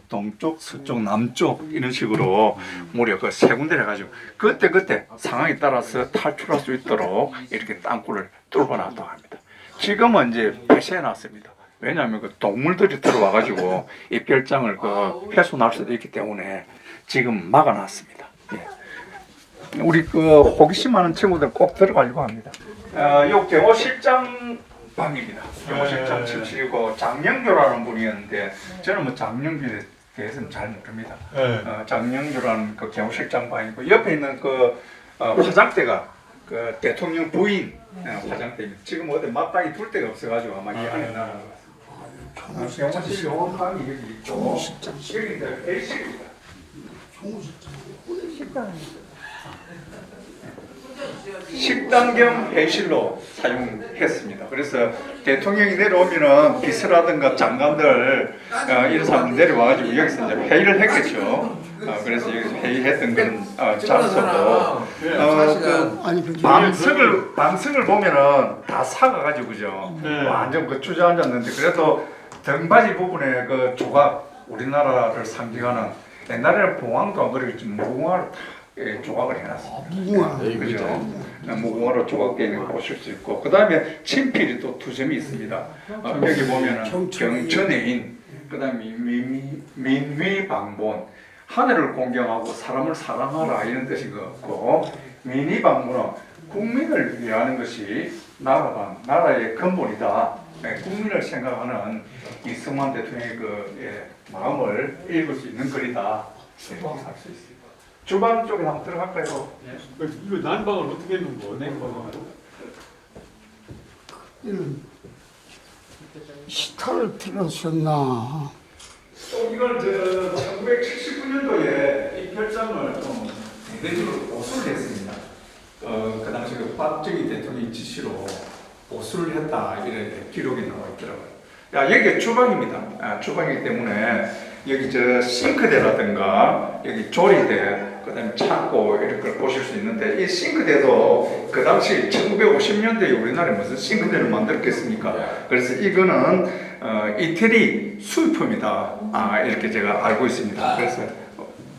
동쪽, 서쪽, 남쪽 이런 식으로 무려 그 3군데를 해가지고 그때 상황에 따라서 탈출할 수 있도록 이렇게 땅굴을 뚫어놨다고 합니다. 지금은 이제 폐쇄해놨습니다. 왜냐하면 그 동물들이 들어와가지고 이 별장을 그 훼손할 수도 있기 때문에 지금 막아놨습니다. 예. 우리 그 호기심 많은 친구들 꼭 들어가려고 합니다. 요 경호실장 방입니다. 경호실장 침실이고 장영조라는 분이었는데 저는 뭐 장영조에 대해서는 잘 모릅니다. 장영조라는 그 경호실장 방이고 옆에 있는 그 화장대가 그 대통령 부인 화장대입니다. 지금 어디 마땅히 둘 데가 없어가지고 아마 이 안에 나가는 것 같습니다. 경호실 요원방이 여기 있고 여기는 회의실입니다. 식당 겸 회의실로 사용했습니다. 그래서 대통령이 내려오면은 비서라든가 장관들 이런 사람들 내려와가지고 여기서 이제 회의를 했겠죠. 그래서 여기서 회의했던 그런 장소고 그 방석을 보면은 다 사가가지고 그죠. 완전 그 주저앉았는데 그래도 등받이 부분에 그 조각 우리나라를 상징하는 옛날에는 봉황도 안 그랬지만 무궁화로 다 조각을 해놨습니다. 그죠? 무궁화로 조각되어 있는 거 보실 수 있고 그 다음에 친필이 또 두 점이 있습니다. 여기 보면은 경천애인 그 다음에 민위방본 하늘을 공경하고 사람을 사랑하라 이런 뜻인 것 같고 민위방본은 국민을 위하는 것이 나라의 근본이다. 국민을 생각하는 이승만 대통령의 그 마음을 읽을 수 있는 글이다. 이렇게 할 수 있습니다. 주방 쪽에 한번 들어갈까요? 이거 난방을 어떻게 했는 거? 냉방하고? 시타를 틀었었나? 또 이걸 1979년도에 이 결정을 좀 대대적으로 보수를 했습니다. 그 당시 그 박정희 대통령의 지시로 보수를 했다 이런 기록이 나와 있더라고요. 여기가 주방입니다. 주방이기 때문에 여기 싱크대라든가 여기 조리대 그다음에 창고 이런 걸 보실 수 있는데 이 싱크대도 그 당시 1950년대에 우리나라에 무슨 싱크대를 만들었겠습니까? 그래서 이거는 이태리 수입품이다. 이렇게 제가 알고 있습니다. 그래서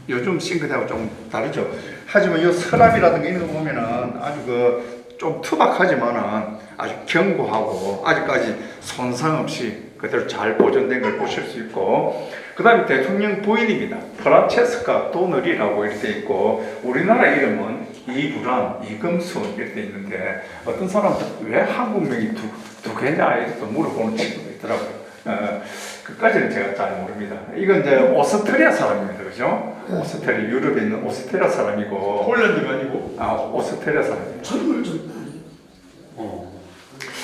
요즘 싱크대하고 좀 다르죠. 하지만 이 서랍이라든가 이런 거 보면은 아주 좀 투박하지만은 아주 견고하고 아직까지 손상 없이 그대로 잘 보존된 걸 보실 수 있고 그 다음에 대통령 부인입니다. 프란체스카 도너리라고 이렇게 있고 우리나라 이름은 이불안, 이금순 이렇게 있는데 어떤 사람은 왜 한국명이 두 개냐 이렇게 물어보는 친구도 있더라고요. 그까지는 제가 잘 모릅니다. 이건 이제 오스트리아 사람입니다. 그죠? 오스트리아, 유럽에 있는 오스트리아 사람이고 폴란드가 아니고? 오스트리아 사람입니다.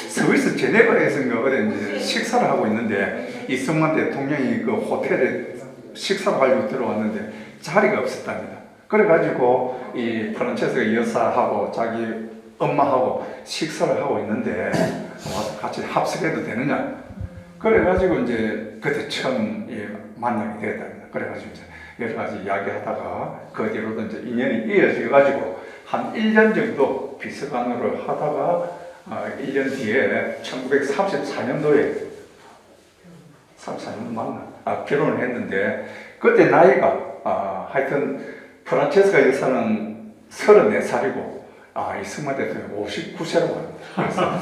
스위스 제네바에서인가 어디 이제 식사를 하고 있는데 이승만 대통령이 그 호텔에 식사를 하려고 들어왔는데 자리가 없었답니다. 그래가지고 이 프란체스카 여사하고 자기 엄마하고 식사를 하고 있는데 와서 같이 합석해도 되느냐? 그래가지고 이제 그때 처음 만나게 됐답니다. 그래가지고 이제 여러 가지 이야기하다가 그 뒤로도 이제 인연이 이어져가지고 한 1년 정도 비서관으로 하다가 1년 뒤에 1934년도에 34년 맞나? 결혼을 했는데 그때 나이가 하여튼 프란체스카 여사는 34살이고 이승만 대통령 59세라고 합니다.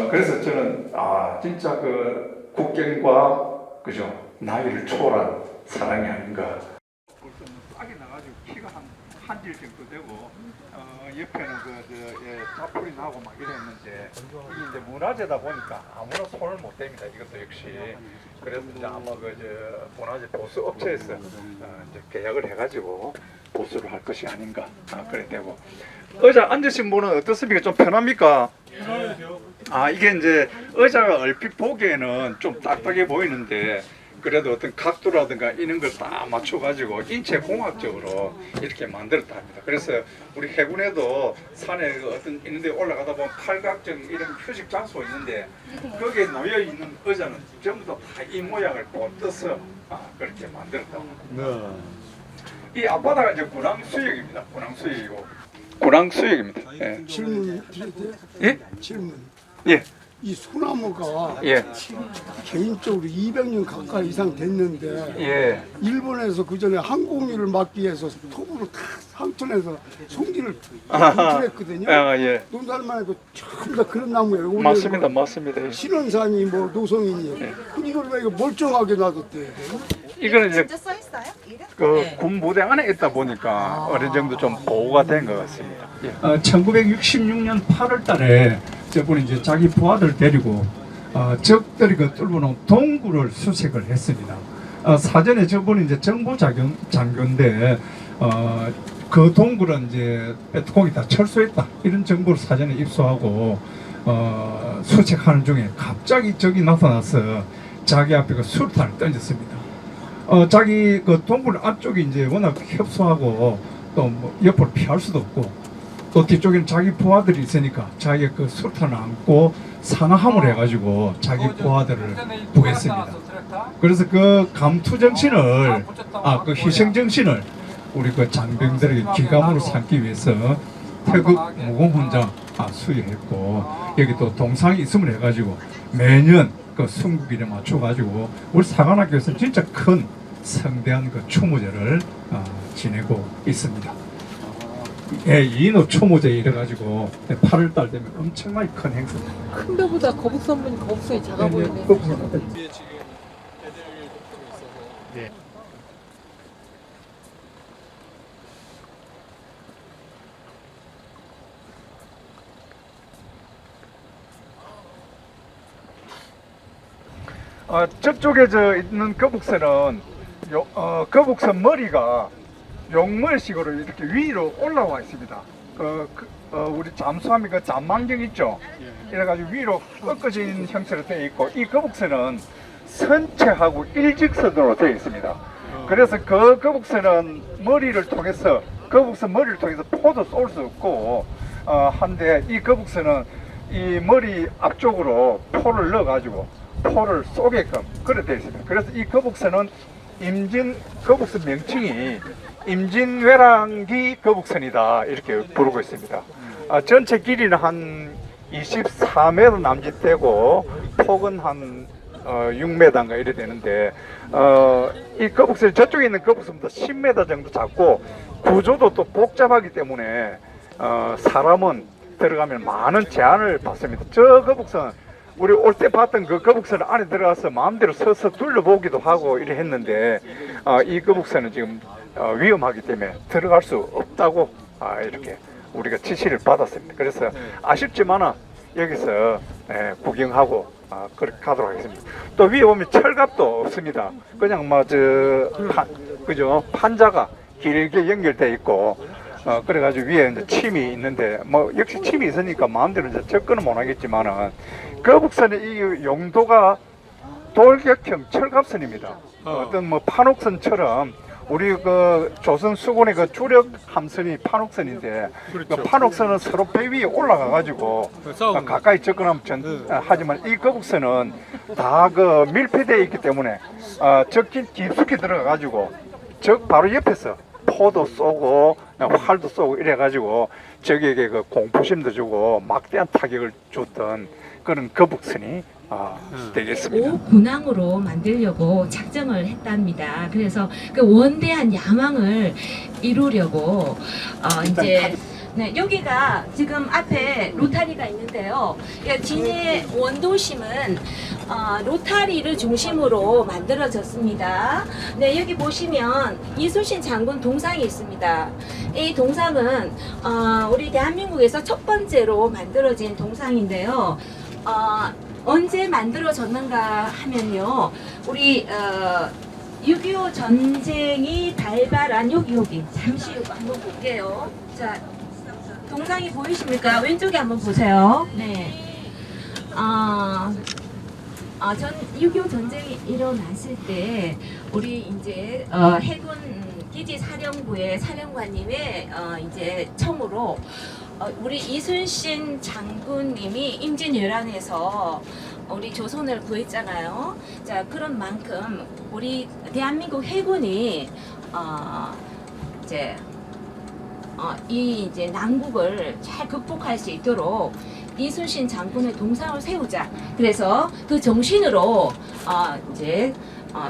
그래서 저는 진짜 그 국경과 그죠 나이를 초월한 사랑이 아닌가. 싹이 나가지고 키가 한 질 정도 되고 옆에는 자풀이 나고 막 이랬는데 이게 이제 문화재다 보니까 아무나 손을 못 댑니다. 이것도 역시 그래서 이제 아마 문화재 보수 업체에서 이제 계약을 해가지고 보수를 할 것이 아닌가 그래 되고 의자 앉으신 분은 어떻습니까? 좀 편합니까? 이게 이제 의자가 얼핏 보기에는 좀 딱딱해 보이는데 그래도 어떤 각도라든가 이런 걸 다 맞춰가지고 인체 공학적으로 이렇게 만들었다 합니다. 그래서 우리 해군에도 산에 어떤 있는데 올라가다 보면 팔각정 이런 휴식 장소 있는데 거기에 놓여 있는 의자는 전부 다 이 모양을 꽂아서 그렇게 만들었다. 이 앞바다가 이제 군항수역입니다. 군항수역입니다. 예. 질문 드려도 돼요? 예? 질문. 예. 이 소나무가 개인적으로 200년 가까이 이상 됐는데 일본에서 그 전에 항공유를 막기 위해서 톱으로 다 상천해서 송지를 분출했거든요. 논살만 해도 전부 다 그런 나무예요. 맞습니다. 신원산이 뭐 노성이니 이걸 왜 멀쩡하게 놔뒀대요? 이거는 이제 진짜 써 있어요? 이름? 군 부대 안에 있다 보니까 어느 정도 좀 보호가 된 것 같습니다. 1966년 8월 달에 저분이 이제 자기 부하들 데리고 적들이 뚫어놓은 동굴을 수색을 했습니다. 사전에 저분이 이제 정보 장교인데 그 동굴은 이제 빼뚜껑이 다 철수했다 이런 정보를 사전에 입수하고 수색하는 중에 갑자기 적이 나타나서 자기 앞에 그 수류탄을 던졌습니다. 자기 그 동굴 앞쪽이 이제 워낙 협소하고 또 뭐 옆으로 피할 수도 없고 또 뒤쪽에는 자기 부하들이 있으니까 자기가 그 수류탄을 안고 상함을 해가지고 자기 부하들을 구했습니다. 그래서 그 감투 정신을 그 희생 정신을 우리 그 장병들에게 기감으로 삼기 위해서 태극 무공훈장 수여했고 여기 또 동상이 있음을 해가지고 매년 그 순국일에 맞춰가지고 우리 사관학교에서 진짜 큰 성대한 그 추모제를 지내고 있습니다. 예, 인호 추모제 이래가지고 8월달 되면 엄청나게 큰 행사입니다. 큰 배보다 거북선분이 거북선이 작아 보이네. 네. 저쪽에 있는 거북선은 거북선 머리가 용머리식으로 이렇게 위로 올라와 있습니다. 우리 잠수함이 그 잠망경 있죠? 이래가지고 위로 꺾어진 형태로 되어 있고 이 거북선은 선체하고 일직선으로 되어 있습니다. 그래서 그 거북선 머리를 통해서 포도 쏠 수 없고 한데 이 거북선은 이 머리 앞쪽으로 포를 넣어가지고 포를 쏘게끔 그렇게 되어 있습니다. 그래서 이 거북선은 거북선 명칭이 임진왜랑기 거북선이다 이렇게 부르고 있습니다. 전체 길이는 한 24m 남짓되고 폭은 한 6m인가 이래 되는데 이 거북선 저쪽에 있는 거북선보다 10m 정도 작고 구조도 또 복잡하기 때문에 사람은 들어가면 많은 제한을 받습니다. 저 거북선 우리 올 때 봤던 그 거북선 안에 들어가서 마음대로 서서 둘러보기도 하고 이래 했는데 이 거북선은 지금 위험하기 때문에 들어갈 수 없다고 이렇게 우리가 지시를 받았습니다. 그래서 아쉽지만 여기서 구경하고 그렇게 가도록 하겠습니다. 또 위에 보면 철갑도 없습니다. 그냥 그죠? 판자가 길게 연결되어 있고 그래가지고 위에 이제 침이 있는데 역시 침이 있으니까 마음대로 이제 접근은 못 하겠지만은 거북선의 이 용도가 돌격형 철갑선입니다. 어떤 판옥선처럼 우리 그 조선 수군의 그 주력 함선이 판옥선인데 그 판옥선은 서로 배 위에 올라가 가지고 가까이 접근하면 하지만 이 거북선은 다 그 밀폐되어 있기 때문에 적 깊숙이 들어가 가지고 적 바로 옆에서 포도 쏘고 활도 쏘고 이래 가지고 적에게 그 공포심도 주고 막대한 타격을 줬던 그런 거북선이 되겠습니다. 군항으로 만들려고 작정을 했답니다. 그래서 그 원대한 야망을 이루려고 이제 여기가 지금 앞에 로타리가 있는데요. 진해 원도심은 로타리를 중심으로 만들어졌습니다. 여기 보시면 이순신 장군 동상이 있습니다. 이 동상은 우리 대한민국에서 첫 번째로 만들어진 동상인데요. 언제 만들어졌는가 하면요, 우리 6.25 전쟁이 발발한 여기 잠시 한번 볼게요. 자, 동상이 보이십니까? 왼쪽에 한번 보세요. 네. 6.25 전쟁이 일어났을 때 우리 이제 해군 기지 사령부의 사령관님의 이제 청으로 우리 이순신 장군님이 임진왜란에서 우리 조선을 구했잖아요. 자, 그런 만큼 우리 대한민국 해군이 이제 난국을 잘 극복할 수 있도록 이순신 장군의 동상을 세우자. 그래서 그 정신으로 이제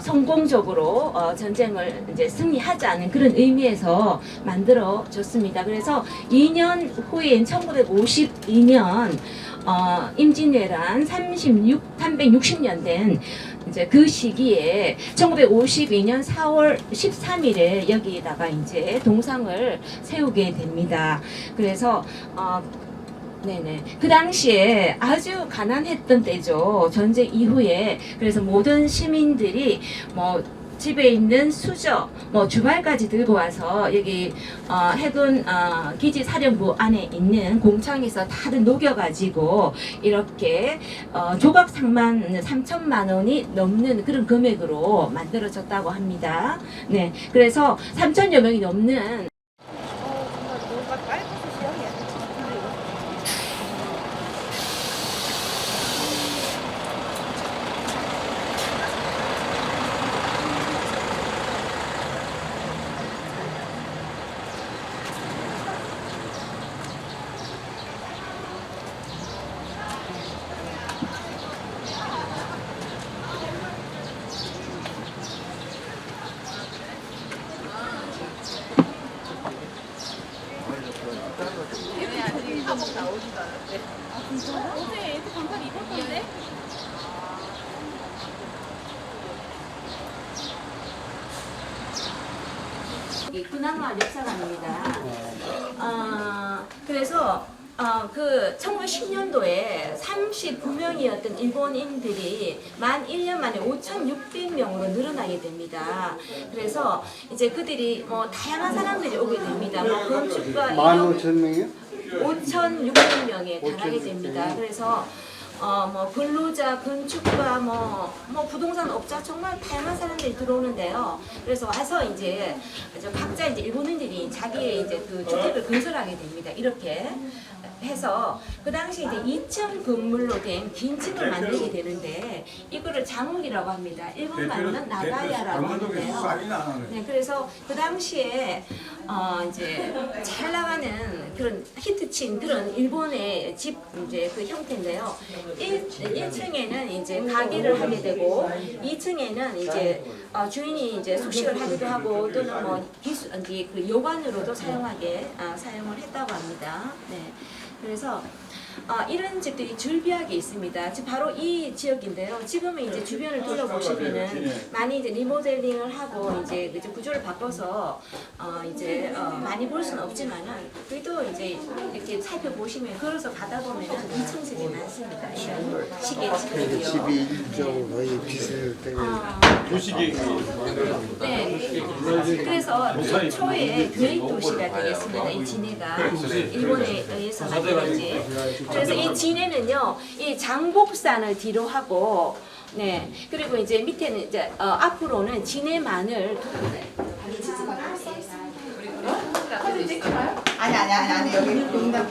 성공적으로 전쟁을 이제 승리하자는 그런 의미에서 만들어졌습니다. 그래서 2년 후인 1952년 임진왜란 360년 된 이제 그 시기에 1952년 4월 13일에 여기다가 이제 동상을 세우게 됩니다. 그래서 그 당시에 아주 가난했던 때죠. 전쟁 이후에. 그래서 모든 시민들이 집에 있는 수저, 뭐 주발까지 들고 와서 여기 해군 기지 사령부 안에 있는 공장에서 다들 녹여가지고 이렇게 조각 상만 3천만 원이 넘는 그런 금액으로 만들어졌다고 합니다. 네, 그래서 3천여 명이 넘는 군함마을 역사관입니다. 그래서 그 1910년도에 39명이었던 일본인들이 만 1년 만에 5,600명으로 늘어나게 됩니다. 그래서 이제 그들이 뭐 다양한 사람들이 오게 됩니다. 뭐 건축가 15,000명이요? 5,600명에 달하게 됩니다. 그래서 뭐 근로자, 건축가, 뭐 부동산 업자 정말 다양한 사람들이 들어오는데요. 그래서 와서 이제 각자 이제 일본인들이 자기의 이제 그 주택을 건설하게 됩니다. 이렇게 해서 그 당시 이제 2층 건물로 된 긴 집을 만들게 되는데 이거를 장욱이라고 합니다. 일본 말로는 나가야라고 하는데요. 네, 그래서 그 당시에 이제 잘 나가는 그런 히트친 그런 일본의 집 이제 그 형태인데요. 1층에는 이제 가게를 하게 되고 2층에는 이제 주인이 이제 숙식을 하기도 하고 또는 뭐 기수 이제 그 여관으로도 사용을 했다고 합니다. 네. 그래서 이런 집들이 줄비하게 있습니다. 지금 바로 이 지역인데요. 지금은 이제 주변을 둘러보시면은 많이 이제 리모델링을 하고 이제 구조를 바꿔서 이제 많이 볼 수는 없지만은 그래도 이제 이렇게 살펴보시면 걸어서 가다 보면은 2층 집이 많습니다. 이런 식의 집들이요. 집이 일종 거의 비슷할 때. 도시계획. 네. 그래서 최초의 계획 도시가 되겠습니다. 이 진해가 일본에 의해서 만들어진. 그래서 이 진해는요, 이 장복산을 뒤로 하고, 네, 그리고 이제 밑에는 이제 앞으로는 진해만을 아니 여기 농담.